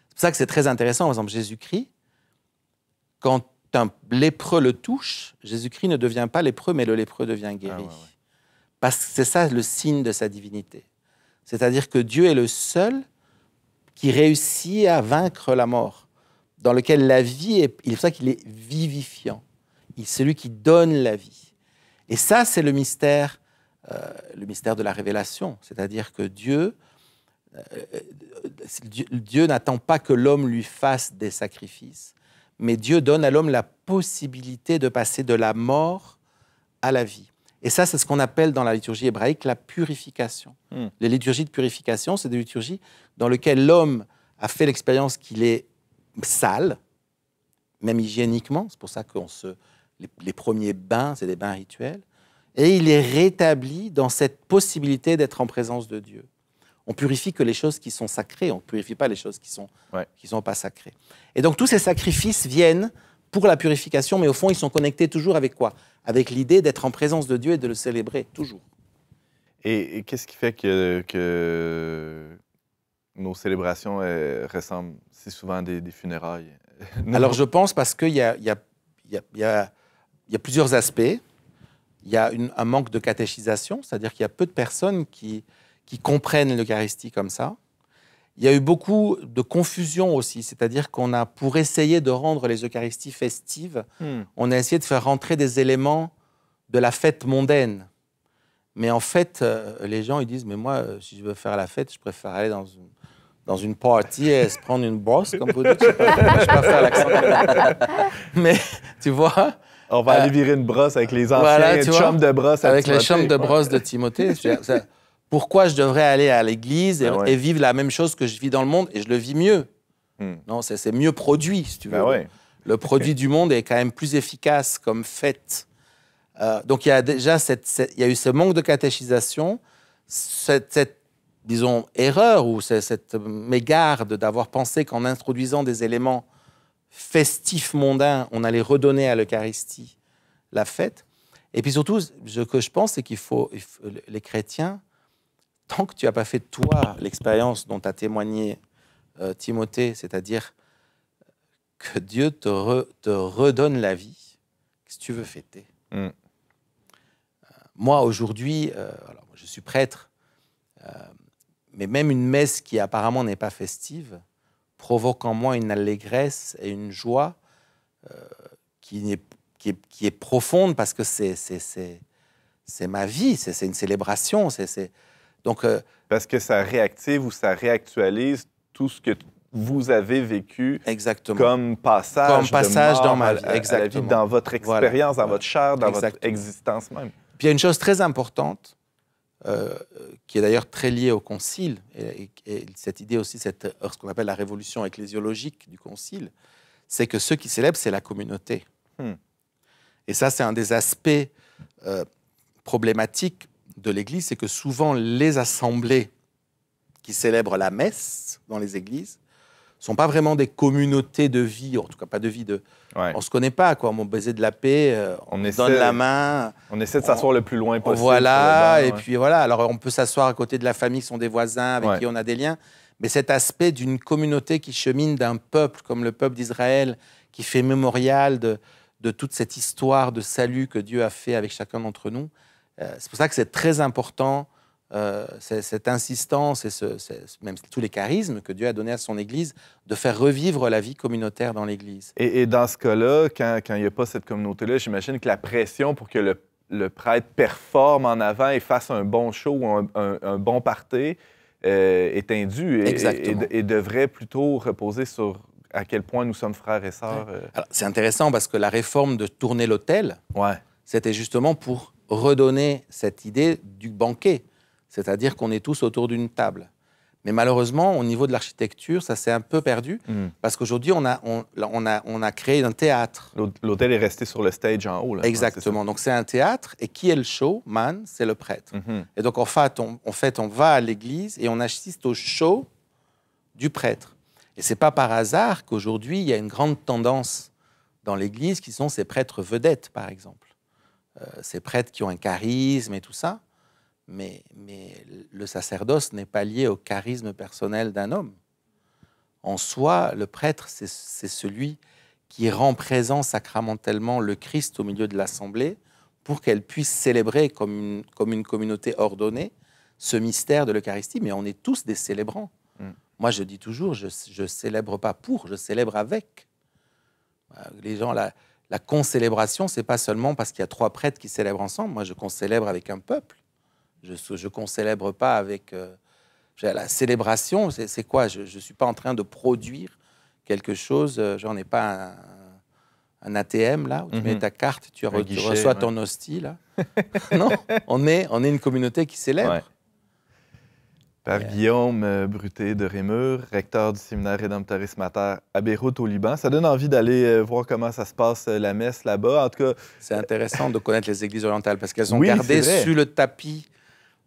C'est pour ça que c'est très intéressant, par exemple, Jésus-Christ, quand un lépreux le touche, Jésus-Christ ne devient pas lépreux, mais le lépreux devient guéri. Parce que c'est ça le signe de sa divinité. C'est-à-dire que Dieu est le seul qui réussit à vaincre la mort, dans lequel la vie est... C'est pour ça qu'il est vivifiant. Il est celui qui donne la vie. Et ça, c'est le mystère de la révélation. C'est-à-dire que Dieu n'attend pas que l'homme lui fasse des sacrifices, mais Dieu donne à l'homme la possibilité de passer de la mort à la vie. Et ça, c'est ce qu'on appelle dans la liturgie hébraïque la purification. Les liturgies de purification, c'est des liturgies dans lesquelles l'homme a fait l'expérience qu'il est sale, même hygiéniquement. C'est pour ça que les premiers bains, c'est des bains rituels. Et il est rétabli dans cette possibilité d'être en présence de Dieu. On purifie que les choses qui sont sacrées, on ne purifie pas les choses qui sont pas sacrées. Et donc tous ces sacrifices viennent pour la purification, mais au fond, ils sont connectés toujours avec quoi? Avec l'idée d'être en présence de Dieu et de le célébrer, toujours. Et qu'est-ce qui fait que nos célébrations ressemblent si souvent à des funérailles? Alors, je pense parce qu'il y a plusieurs aspects. Il y a un manque de catéchisation, c'est-à-dire qu'il y a peu de personnes qui comprennent l'Eucharistie comme ça. Il y a eu beaucoup de confusion aussi, c'est-à-dire qu'on a, pour essayer de rendre les Eucharisties festives, on a essayé de faire rentrer des éléments de la fête mondaine. Mais en fait, les gens, ils disent, mais moi, si je veux faire la fête, je préfère aller dans une party et se prendre une brosse, comme vous dites. Je ne sais pas faire l'accent. Mais, tu vois... On va aller virer une brosse avec les anciens chums de brosse à avec Timothée. Les chums de brosse de Timothée. Pourquoi je devrais aller à l'église et vivre la même chose que je vis dans le monde et je le vis mieux? Non, c'est mieux produit, si tu veux. Le produit du monde est quand même plus efficace comme fête. Donc, il y a déjà il y a eu ce manque de catéchisation, cette disons, erreur ou cette mégarde d'avoir pensé qu'en introduisant des éléments festifs mondains, on allait redonner à l'Eucharistie la fête. Et puis surtout, ce que je pense, c'est qu'il faut les chrétiens, tant que tu n'as pas fait, toi, l'expérience dont a témoigné Timothée, c'est-à-dire que Dieu te redonne la vie, qu'est-ce que tu veux fêter? Moi, aujourd'hui, alors, je suis prêtre, mais même une messe qui apparemment n'est pas festive provoque en moi une allégresse et une joie qui est profonde parce que c'est ma vie, c'est une célébration. Donc, parce que ça réactive ou ça réactualise tout ce que vous avez vécu comme passage dans ma vie. Exactement. Dans votre expérience, dans votre chair, dans votre existence même. Puis il y a une chose très importante qui est d'ailleurs très liée au Concile, et cette idée aussi, ce qu'on appelle la révolution ecclésiologique du Concile, c'est que ceux qui célèbrent, c'est la communauté. Et ça, c'est un des aspects problématiques de l'Église, c'est que souvent les assemblées qui célèbrent la messe dans les églises ne sont pas vraiment des communautés de vie, en tout cas pas de vie de... Ouais. On ne se connaît pas, quoi. On baiser de la paix, on donne la main. On essaie de s'asseoir le plus loin possible. Voilà, et puis voilà. Alors on peut s'asseoir à côté de la famille qui sont des voisins, avec qui on a des liens. Mais cet aspect d'une communauté qui chemine d'un peuple, comme le peuple d'Israël, qui fait mémorial de toute cette histoire de salut que Dieu a fait avec chacun d'entre nous, c'est pour ça que c'est très important, cette insistance et même tous les charismes que Dieu a donnés à son Église, de faire revivre la vie communautaire dans l'Église. Et dans ce cas-là, quand il n'y a pas cette communauté-là, j'imagine que la pression pour que le prêtre performe en avant et fasse un bon show ou un bon party est indue et devrait plutôt reposer sur à quel point nous sommes frères et sœurs. Alors, c'est intéressant parce que la réforme de tourner l'autel, c'était justement pour redonner cette idée du banquet. C'est-à-dire qu'on est tous autour d'une table. Mais malheureusement, au niveau de l'architecture, ça s'est un peu perdu parce qu'aujourd'hui, on a créé un théâtre. L'hôtel est resté sur le stage en haut. Là. Exactement. Donc, c'est un théâtre. Et qui est le showman? C'est le prêtre. Et donc, en fait, on va à l'église et on assiste au show du prêtre. Et ce n'est pas par hasard qu'aujourd'hui, il y a une grande tendance dans l'église qui sont ces prêtres vedettes, par exemple. Ces prêtres qui ont un charisme et tout ça. Mais le sacerdoce n'est pas lié au charisme personnel d'un homme. En soi, le prêtre, c'est celui qui rend présent sacramentellement le Christ au milieu de l'assemblée pour qu'elle puisse célébrer comme une communauté ordonnée ce mystère de l'Eucharistie. Mais on est tous des célébrants. Moi, je dis toujours, je ne célèbre pas pour, je célèbre avec. Les gens, la concélébration, ce n'est pas seulement parce qu'il y a 3 prêtres qui célèbrent ensemble. Moi, je concélèbre avec un peuple. Je ne concélèbre pas avec... la célébration, c'est quoi? Je ne suis pas en train de produire quelque chose. Genre, on n'est pas un ATM, là, où tu mets ta carte, tu reçois ton hostie, là. Non, on est une communauté qui célèbre. Père Guillaume Bruté de Rémur, recteur du séminaire Rédemptoris Mater à Beyrouth, au Liban. Ça donne envie d'aller voir comment ça se passe, la messe là-bas. En tout cas... C'est intéressant de connaître les églises orientales parce qu'elles ont gardé sous le tapis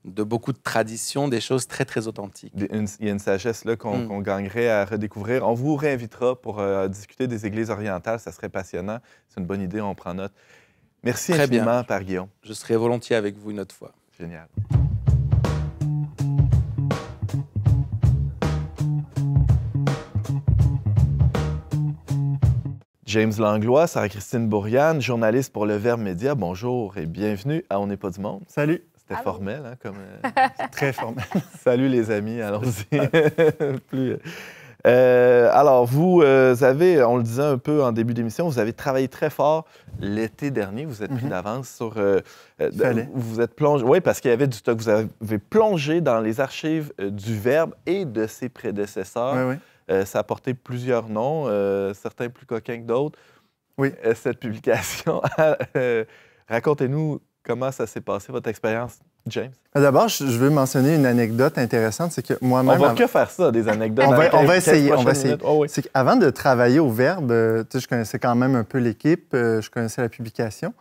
de beaucoup de traditions, des choses très, très authentiques. Il y a une sagesse là qu'on gagnerait à redécouvrir. On vous réinvitera pour discuter des églises orientales. Ça serait passionnant. C'est une bonne idée, on prend note. Merci très infiniment, bien. Père Guillaume. Je serai volontiers avec vous une autre fois. Génial. James Langlois, Sarah-Christine Bourriane, journaliste pour Le Verbe Média. Bonjour et bienvenue à On n'est pas du monde. Salut. C'était formel, hein, comme... Très formel. Salut les amis, allons-y. Alors, vous avez, on le disait un peu en début d'émission, vous avez travaillé très fort l'été dernier. Vous êtes pris d'avance sur... vous êtes plongé... Oui, parce qu'il y avait du stock. Vous avez plongé dans les archives du Verbe et de ses prédécesseurs. Oui, oui. Ça a porté plusieurs noms, certains plus coquins que d'autres. Oui. Cette publication, racontez-nous comment ça s'est passé, votre expérience, James. D'abord, je veux mentionner une anecdote intéressante, c'est que moi-même... On va que faire ça, des anecdotes. On va essayer. Oh, oui. C'est qu'avant de travailler au Verbe, je connaissais quand même un peu l'équipe, je connaissais la publication.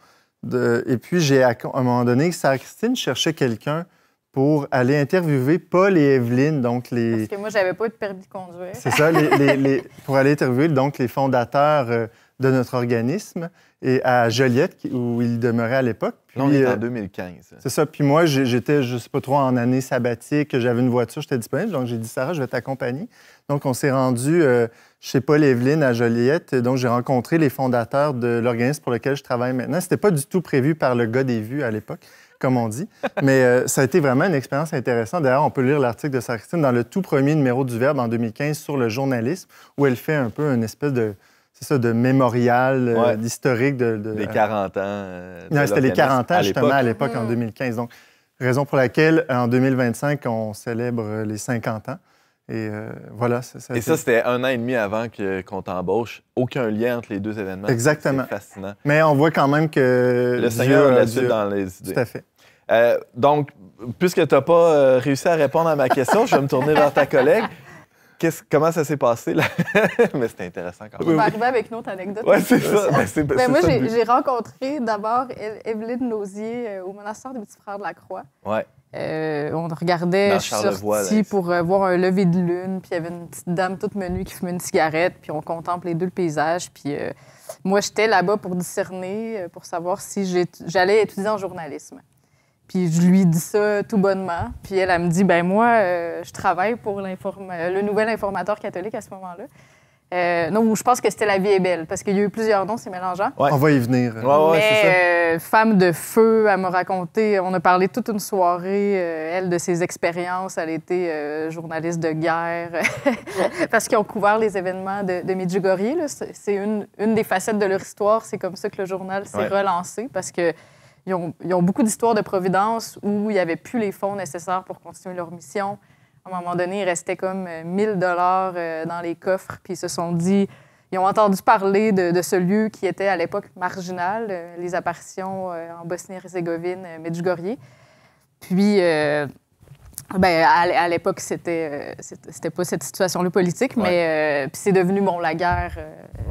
Et puis, à un moment donné, Sarah-Christine cherchait quelqu'un pour aller interviewer Paul et Evelyne, donc les... Parce que moi, j'avais pas de permis de conduire. C'est ça, pour aller interviewer donc les fondateurs de notre organisme et à Joliette, où ils demeuraient à l'époque. Là, on est en 2015. C'est ça. Puis moi, j'étais, je sais pas trop, en année sabbatique, j'avais une voiture, j'étais disponible, donc j'ai dit, Sarah, je vais t'accompagner. Donc, on s'est rendu chez Paul et Evelyne à Joliette, donc j'ai rencontré les fondateurs de l'organisme pour lequel je travaille maintenant. C'était pas du tout prévu par le gars des vues à l'époque, comme on dit. Mais ça a été vraiment une expérience intéressante. D'ailleurs, on peut lire l'article de Sarah-Christine dans le tout premier numéro du Verbe en 2015 sur le journalisme, où elle fait un peu une espèce de, de mémorial, d'historique de... Les 40 ans. Non, c'était les 40 ans, justement, à l'époque, en 2015. Donc, raison pour laquelle, en 2025, on célèbre les 50 ans. Et voilà. Ça, c'était 1 an et demi avant qu'on t'embauche. Aucun lien entre les deux événements. Exactement. C'est fascinant. Mais on voit quand même que... Le Seigneur l'a su dans les idées. Tout à fait. Donc, puisque tu n'as pas réussi à répondre à ma question, je vais me tourner vers ta collègue. Comment ça s'est passé, là? Mais c'était intéressant quand même. On va arriver avec une autre anecdote. Oui, c'est ça. Moi, j'ai rencontré d'abord Evelyne Lausier au monastère des Petits Frères de la Croix. Ouais. On regardait, je suis sortie pour voir un lever de lune, puis il y avait une petite dame toute menue qui fumait une cigarette, puis on contemple les deux le paysage. Puis moi, j'étais là-bas pour discerner, pour savoir si j'allais étudier en journalisme. Puis je lui dis ça tout bonnement. Puis elle me dit, ben moi, je travaille pour le nouvel informateur catholique à ce moment-là. Non, je pense que c'était La Vie est belle, parce qu'il y a eu plusieurs noms, c'est mélangeant. Ouais. On va y venir. Mais femme de feu, elle m'a raconté, on a parlé toute une soirée, elle, de ses expériences. Elle était journaliste de guerre, parce qu'ils ont couvert les événements de Medjugorje. C'est une des facettes de leur histoire. C'est comme ça que le journal s'est relancé, parce que ils ont beaucoup d'histoires de Providence où il n'y avait plus les fonds nécessaires pour continuer leur mission. À un moment donné, il restait comme 1 000 $ dans les coffres. Puis ils se sont dit... Ils ont entendu parler de ce lieu qui était à l'époque marginal, les apparitions en Bosnie-Herzégovine, Medjugorje. Puis... à l'époque, c'était pas cette situation-là politique, mais puis c'est devenu, la guerre...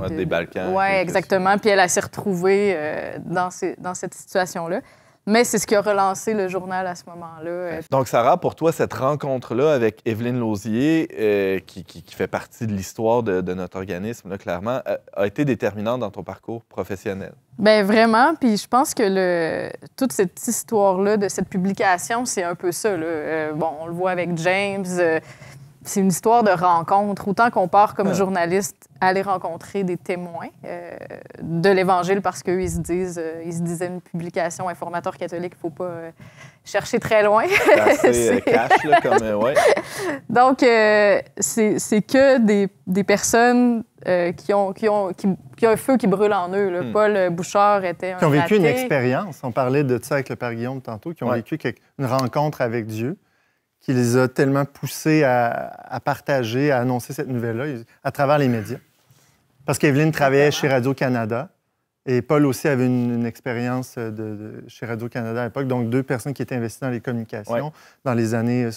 des Balkans. Oui, exactement. Puis elle s'est retrouvée dans cette situation-là. Mais c'est ce qui a relancé le journal à ce moment-là. Donc, Sarah, pour toi, cette rencontre-là avec Evelyne Lausier, qui fait partie de l'histoire de notre organisme, là, clairement, a été déterminante dans ton parcours professionnel. Bien, vraiment. Puis je pense que toute cette histoire-là de cette publication, c'est un peu ça. Là. On le voit avec James. C'est une histoire de rencontre. Autant qu'on part comme journaliste aller rencontrer des témoins de l'Évangile, parce qu'eux, ils se disaient une publication informateur catholique, il ne faut pas chercher très loin. C'est cash, là, comme... Donc, c'est que des personnes qui ont un feu qui brûle en eux. Là. Paul Bouchard était un qui ont vécu raté. une expérience. On parlait de ça avec le Père Guillaume tantôt, qui ont vécu une rencontre avec Dieu, qui les a tellement poussés à partager, à annoncer cette nouvelle-là à travers les médias. Parce qu'Evelyne travaillait chez Radio-Canada et Paul aussi avait une expérience chez Radio-Canada à l'époque. Donc, 2 personnes qui étaient investies dans les communications dans les années,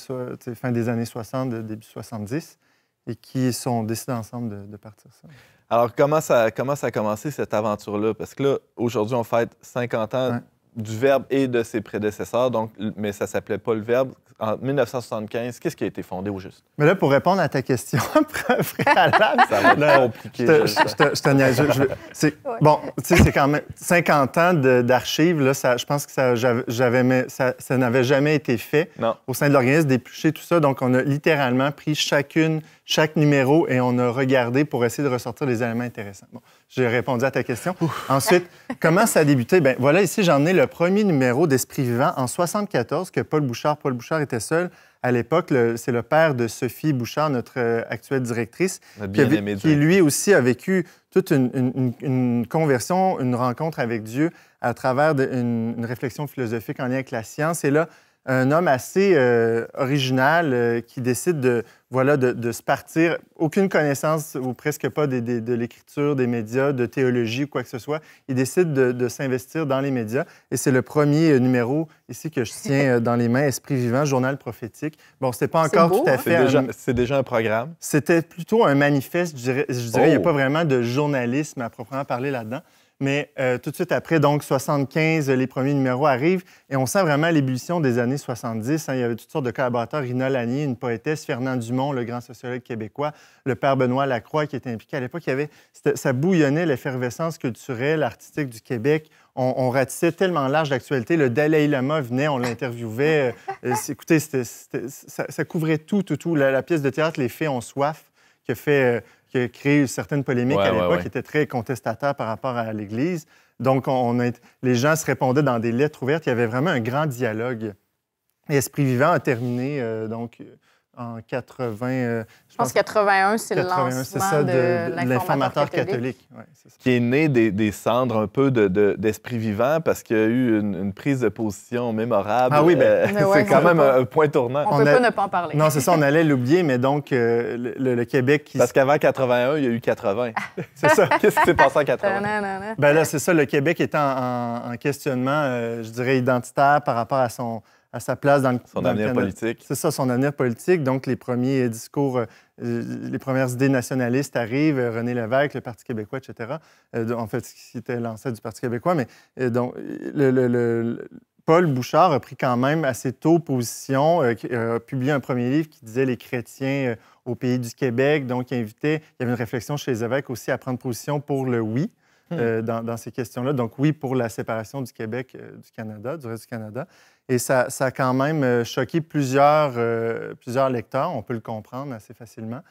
fin des années 60, début 70, et qui sont décidés ensemble de partir ça. Alors, comment ça a commencé cette aventure-là? Parce que là, aujourd'hui, on fête 50 ans du Verbe et de ses prédécesseurs, donc, mais ça ne s'appelait pas le Verbe. En 1975, qu'est-ce qui a été fondé au juste? Mais là, pour répondre à ta question préalable, ça va être compliqué. Je te niaise. Bon, tu sais, c'est quand même 50 ans d'archives. Là, je pense que ça n'avait jamais été fait au sein de l'organisme, d'éplucher tout ça. Donc, on a littéralement pris chaque numéro et on a regardé pour essayer de ressortir les éléments intéressants. Bon, j'ai répondu à ta question. Ensuite, comment ça a débuté? Bien, voilà, ici, j'en ai le premier numéro d'Esprit vivant en 1974 que Paul Bouchard était seul. À l'époque, c'est le père de Sophie Bouchard, notre actuelle directrice, qui lui aussi a vécu toute une conversion, une rencontre avec Dieu à travers une réflexion philosophique en lien avec la science. Et là, un homme assez original qui décide de se partir. Aucune connaissance, ou presque pas, de l'écriture, des médias, de théologie ou quoi que ce soit. Il décide de s'investir dans les médias. Et c'est le premier numéro ici que je tiens dans les mains, Esprit vivant, journal prophétique. Bon, c'était pas encore tout à fait... C'est déjà un programme? C'était plutôt un manifeste, je dirais. Il n'y a pas vraiment de journalisme à proprement parler là-dedans. Mais tout de suite après, donc 75, les premiers numéros arrivent et on sent vraiment l'ébullition des années 70. Il y avait toutes sortes de collaborateurs, Rina Lanier, une poétesse, Fernand Dumont, le grand sociologue québécois, le père Benoît Lacroix qui était impliqué à l'époque. Ça bouillonnait l'effervescence culturelle, artistique du Québec. On ratissait tellement large d'actualité. Le Dalai Lama venait, on l'interviewait. Écoutez, ça couvrait tout. La pièce de théâtre « Les fées ont soif » qui a créé certaines polémiques à l'époque, qui étaient très contestataires par rapport à l'Église. Donc, les gens se répondaient dans des lettres ouvertes. Il y avait vraiment un grand dialogue. Et Esprit vivant a terminé en 80... je pense 81, c'est le lancement de l'informateur catholique. Ouais, c'est ça. Qui est né des cendres un peu d'Esprit vivant parce qu'il y a eu une prise de position mémorable. Ah oui, c'est quand même un point tournant. On ne peut pas ne pas en parler. Non, c'est ça, on allait l'oublier, mais donc le Québec... Parce qu'avant 81, il y a eu 80. C'est ça. Qu'est-ce qui s'est passé en 80? Bien là, c'est ça, le Québec était en questionnement, je dirais, identitaire par rapport à sa place dans son avenir politique. C'est ça, son avenir politique. Donc, les premiers discours, les premières idées nationalistes arrivent, René Lévesque, le Parti québécois, etc. En fait, ce qui était l'ancêtre du Parti québécois. Mais donc, Paul Bouchard a pris quand même assez tôt position, a publié un premier livre qui disait « Les chrétiens au pays du Québec ». Donc, il y avait une réflexion chez les évêques aussi à prendre position pour le « oui ». Dans ces questions-là. Donc, oui, pour la séparation du Québec du Canada, du reste du Canada. Et ça a quand même choqué plusieurs lecteurs, on peut le comprendre assez facilement.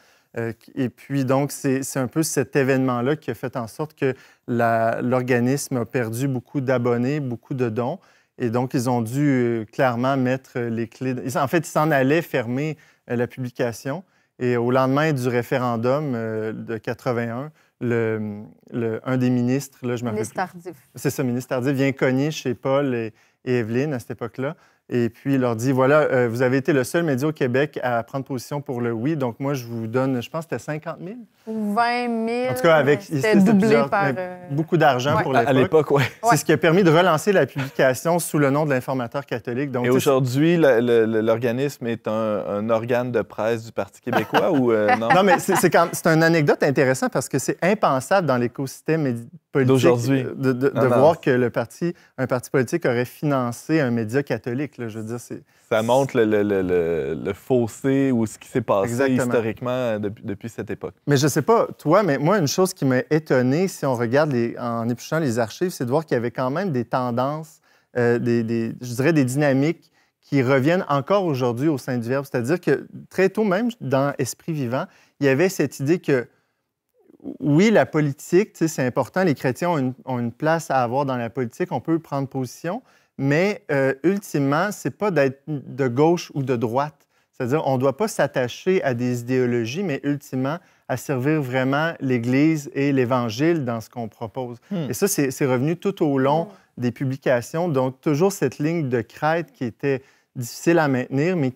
Et puis, donc, c'est un peu cet événement-là qui a fait en sorte que l'organisme a perdu beaucoup d'abonnés, beaucoup de dons. Et donc, ils ont dû clairement mettre les clés... En fait, ils s'en allaient fermer la publication. Et au lendemain du référendum de 81, un des ministres, là, je m'en rappelle plus. Ministre Tardif. C'est ça, ministre Tardif, vient cogner chez Paul et Evelyne à cette époque-là. Et puis, il leur dit, voilà, vous avez été le seul média au Québec à prendre position pour le oui. Donc, moi, je vous donne, je pense que c'était 50 000. Ou 20 000. En tout cas, c'était doublé par... beaucoup d'argent pour l'époque. À l'époque, oui. C'est ce qui a permis de relancer la publication sous le nom de l'Informateur catholique. Donc, et aujourd'hui, l'organisme est un organe de presse du Parti québécois ou non? Non, mais c'est une anecdote intéressante parce que c'est impensable dans l'écosystème politique d'aujourd'hui de voir que un parti politique aurait financé un média catholique. Là, je veux dire, ça montre le fossé ou ce qui s'est passé Exactement. Historiquement depuis cette époque. Mais je sais pas, toi, mais moi, une chose qui m'a étonné, si on regarde en épluchant les archives, c'est de voir qu'il y avait quand même des tendances, je dirais des dynamiques qui reviennent encore aujourd'hui au sein du Verbe. C'est-à-dire que très tôt, même dans Esprit vivant, il y avait cette idée que, oui, la politique, c'est important, les chrétiens ont une place à avoir dans la politique, on peut prendre position, mais ultimement, c'est pas d'être de gauche ou de droite. C'est-à-dire, on ne doit pas s'attacher à des idéologies, mais ultimement à servir vraiment l'Église et l'Évangile dans ce qu'on propose. Et ça, c'est revenu tout au long des publications. Donc, toujours cette ligne de crête qui était difficile à maintenir, mais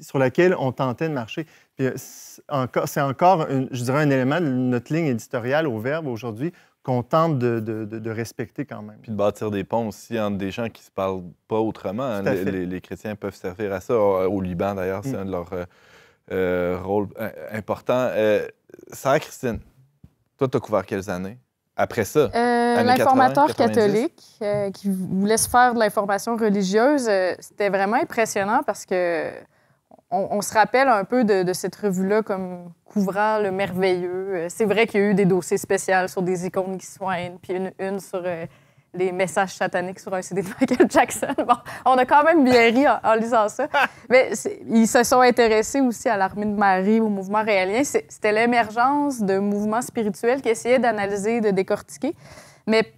sur laquelle on tentait de marcher. Puis, c'est encore, je dirais, un élément de notre ligne éditoriale au Verbe aujourd'hui qu'on tente de respecter quand même. Puis de bâtir des ponts aussi entre des gens qui ne se parlent pas autrement. Les chrétiens peuvent servir à ça. Au Liban, d'ailleurs, c'est un de leurs rôles importants. Sœur Christine, toi, tu as couvert quelles années? après ça? L'informateur catholique qui voulait se faire de l'information religieuse, c'était vraiment impressionnant parce que on se rappelle un peu de cette revue-là comme couvrant le merveilleux. C'est vrai qu'il y a eu des dossiers spéciaux sur des icônes qui soignent, puis une sur les messages sataniques sur un CD de Michael Jackson. Bon, on a quand même bien ri en lisant ça. Mais ils se sont intéressés aussi à l'Armée de Marie, au mouvement réalien. C'était l'émergence de mouvements spirituels qui essayaient d'analyser, de décortiquer. Mais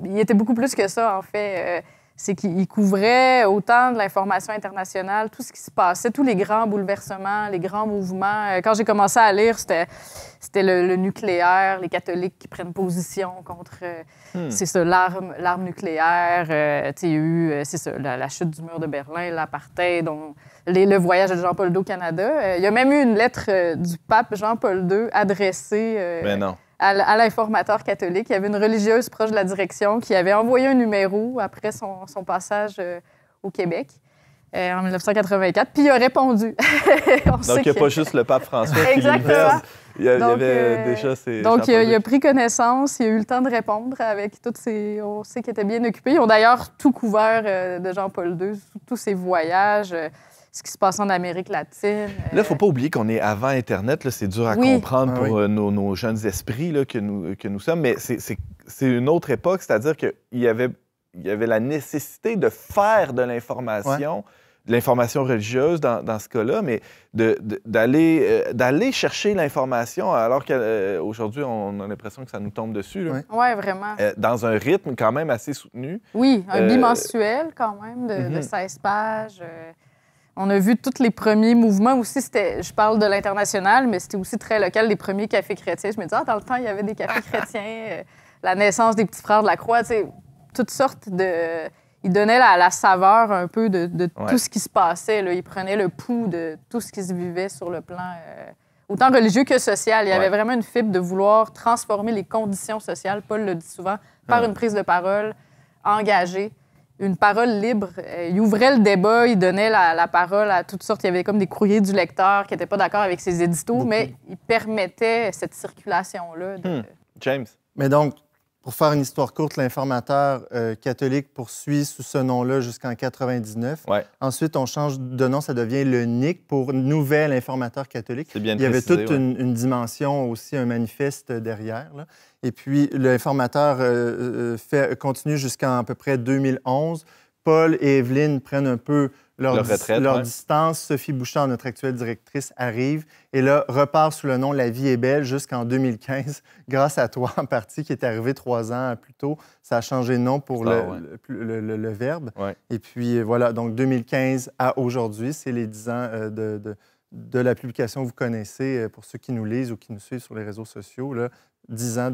il était beaucoup plus que ça, en fait. C'est qu'il couvrait autant de l'information internationale, tout ce qui se passait, tous les grands bouleversements, les grands mouvements. Quand j'ai commencé à lire, c'était le nucléaire, les catholiques qui prennent position contre, c'est ça, l'arme nucléaire. Il y a eu, c'est ça, la chute du mur de Berlin, l'apartheid, le voyage de Jean-Paul II au Canada. Il y a même eu une lettre du pape Jean-Paul II adressée... Mais non. À l'informateur catholique. Il y avait une religieuse proche de la direction qui avait envoyé un numéro après son passage au Québec en 1984, puis il a répondu. Donc, il n'y a pas juste le pape François qui Exactement. Il y avait déjà ces... Donc, il a pris connaissance, il a eu le temps de répondre avec toutes ces... On sait qu'il était bien occupé. Ils ont d'ailleurs tout couvert de Jean-Paul II, tous ses voyages... ce qui se passe en Amérique latine. Là, il ne faut pas oublier qu'on est avant Internet. Là, c'est dur à comprendre pour nos jeunes esprits là, que nous sommes. Mais c'est une autre époque, c'est-à-dire qu'il y avait la nécessité de faire de l'information, de l'information religieuse dans ce cas-là, mais d'aller chercher l'information alors qu'aujourd'hui, on a l'impression que ça nous tombe dessus. Oui, vraiment. Dans un rythme quand même assez soutenu. Oui, un bimensuel quand même de 16 pages. On a vu tous les premiers mouvements aussi. Je parle de l'international, mais c'était aussi très local, les premiers cafés chrétiens. Je me disais, dans le temps, il y avait des cafés chrétiens, la naissance des petits frères de la Croix, toutes sortes de... Ils donnaient la saveur un peu de tout ce qui se passait. Là. Ils prenaient le pouls de tout ce qui se vivait sur le plan autant religieux que social. Il y avait vraiment une fibre de vouloir transformer les conditions sociales, Paul le dit souvent, par une prise de parole engagée. Une parole libre. Il ouvrait le débat, il donnait la parole à toutes sortes. Il y avait comme des courriers du lecteur qui n'étaient pas d'accord avec ses éditos, mais il permettait cette circulation-là. James? Mais donc, pour faire une histoire courte, l'informateur catholique poursuit sous ce nom-là jusqu'en 99. Ouais. Ensuite, on change de nom, ça devient le NIC pour Nouvel Informateur catholique. C'est bien Il y avait précisé, toute une dimension aussi, un manifeste derrière. Là. Et puis, l'informateur continue jusqu'à peu près 2011. Paul et Evelyne prennent un peu leur distance. Sophie Bouchard, notre actuelle directrice, arrive et là, repart sous le nom La vie est belle jusqu'en 2015, grâce à toi en partie, qui est arrivé 3 ans plus tôt. Ça a changé de nom pour le Verbe. Ouais. Et puis voilà, donc 2015 à aujourd'hui, c'est les 10 ans de la publication que vous connaissez, pour ceux qui nous lisent ou qui nous suivent sur les réseaux sociaux, là, 10 ans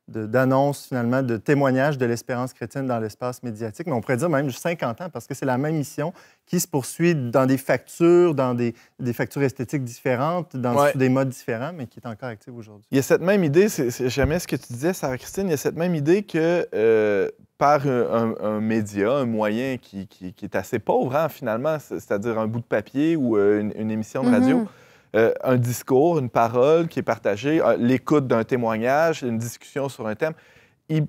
d'annonce, finalement, de témoignage de l'espérance chrétienne dans l'espace médiatique. Mais on pourrait dire même 50 ans, parce que c'est la même mission qui se poursuit dans des factures, dans des factures esthétiques différentes, sous des modes différents, mais qui est encore active aujourd'hui. Il y a cette même idée, c'est jamais ce que tu disais, Sarah-Christine, il y a cette même idée que par un média, un moyen qui est assez pauvre, finalement, c'est-à-dire un bout de papier ou une émission de radio, un discours, une parole qui est partagée, l'écoute d'un témoignage, une discussion sur un thème. Il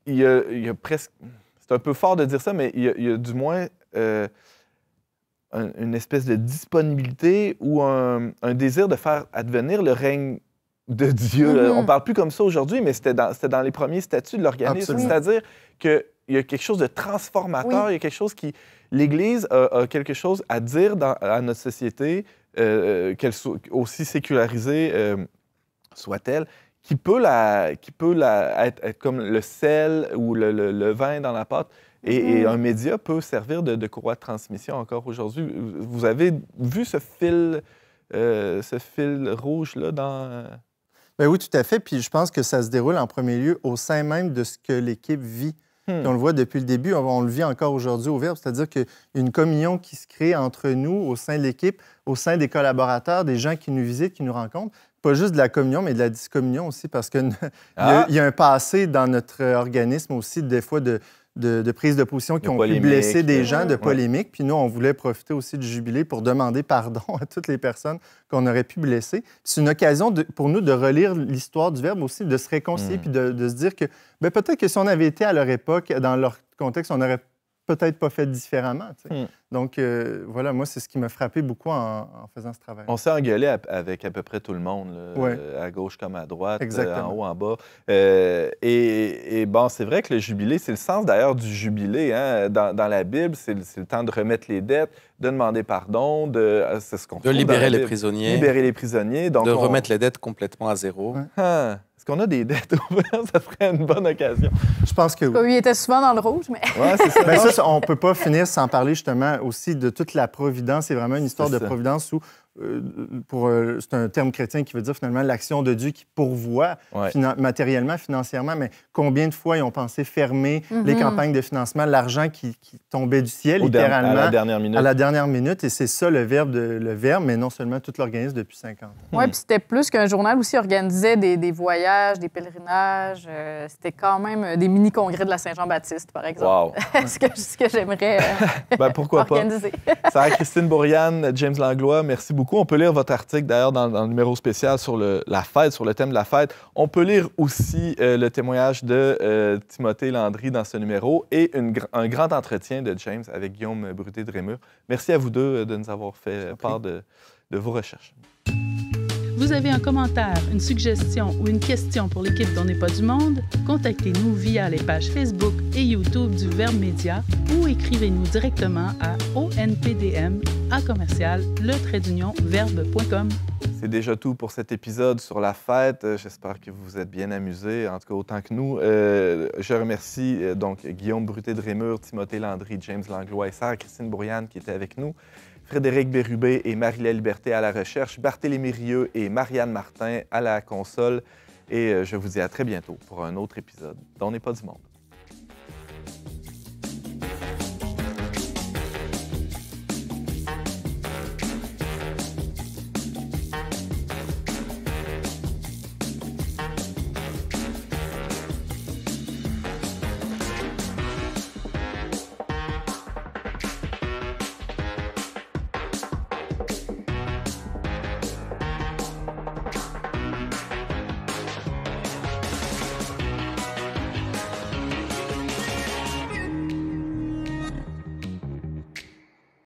y a presque... C'est un peu fort de dire ça, mais il y a du moins une espèce de disponibilité ou un désir de faire advenir le règne de Dieu. On ne parle plus comme ça aujourd'hui, mais c'était dans les premiers statuts de l'organisme. C'est-à-dire qu'il y a quelque chose de transformateur, il y a quelque chose qui... L'Église a quelque chose à dire à notre société, qu'elle soit aussi sécularisée soit-elle, qui peut être comme le sel ou le vin dans la pâte. Et un média peut servir de courroie de transmission encore aujourd'hui. Vous avez vu ce fil rouge-là dans... Bien oui, tout à fait. Puis je pense que ça se déroule en premier lieu au sein même de ce que l'équipe vit. On le voit depuis le début, on le vit encore aujourd'hui au Verbe, c'est-à-dire qu'il y a une communion qui se crée entre nous, au sein de l'équipe, au sein des collaborateurs, des gens qui nous visitent, qui nous rencontrent. Pas juste de la communion, mais de la discommunion aussi, parce qu'il y a un passé dans notre organisme aussi, des fois, de de prises de position qui ont pu blesser des gens, de polémiques. Puis nous, on voulait profiter aussi du jubilé pour demander pardon à toutes les personnes qu'on aurait pu blesser. C'est une occasion pour nous de relire l'histoire du Verbe aussi, de se réconcilier puis de se dire que peut-être que si on avait été à leur époque, dans leur contexte, on n'aurait peut-être pas fait différemment. Donc, voilà, moi, c'est ce qui m'a frappé beaucoup en faisant ce travail. On s'est engueulé avec à peu près tout le monde, là, à gauche comme à droite, en haut, en bas. Et bon, c'est vrai que le jubilé, c'est le sens d'ailleurs du jubilé. Hein? Dans la Bible, c'est le temps de remettre les dettes, de demander pardon, c'est ce qu'on de libérer les prisonniers. Libérer les prisonniers. Donc de remettre les dettes complètement à zéro. Ouais. Est-ce qu'on a des dettes ouvertes? Ça serait une bonne occasion. Je pense que oui. Il était souvent dans le rouge, mais... Ouais, c'est ça. Mais ça, on ne peut pas finir sans parler justement aussi de toute la providence. C'est vraiment une histoire de providence où c'est un terme chrétien qui veut dire finalement l'action de Dieu qui pourvoit matériellement, financièrement, mais combien de fois ils ont pensé fermer les campagnes de financement, l'argent qui tombait du ciel, littéralement, à la dernière minute. Et c'est ça le Verbe, mais non seulement tout l'organisme depuis 50 ans. Oui, puis c'était plus qu'un journal aussi organisait des voyages, des pèlerinages. C'était quand même des mini-congrès de la Saint-Jean-Baptiste, par exemple. Wow. ce que j'aimerais pourquoi organiser. Sarah-Christine Bourriane, James Langlois, merci beaucoup. On peut lire votre article, d'ailleurs, dans le numéro spécial sur la fête, sur le thème de la fête. On peut lire aussi le témoignage de Timothée Landry dans ce numéro et un grand entretien de James avec Guillaume Bruté-Drémur. Merci à vous deux de nous avoir fait part de vos recherches. Vous avez un commentaire, une suggestion ou une question pour l'équipe d'On n'est pas du monde? Contactez-nous via les pages Facebook et YouTube du Verbe Média ou écrivez-nous directement à onpdm@verbe.com. C'est déjà tout pour cet épisode sur la fête. J'espère que vous vous êtes bien amusés, en tout cas autant que nous. Je remercie donc Guillaume Bruté-Drémur, Timothée Landry, James Langlois et Sarah-Christine Bourriane qui étaient avec nous. Frédéric Bérubé et Marie-Laure Liberté à la recherche, Barthélémy Rieu et Marianne Martin à la console. Et je vous dis à très bientôt pour un autre épisode d'On n'est pas du monde.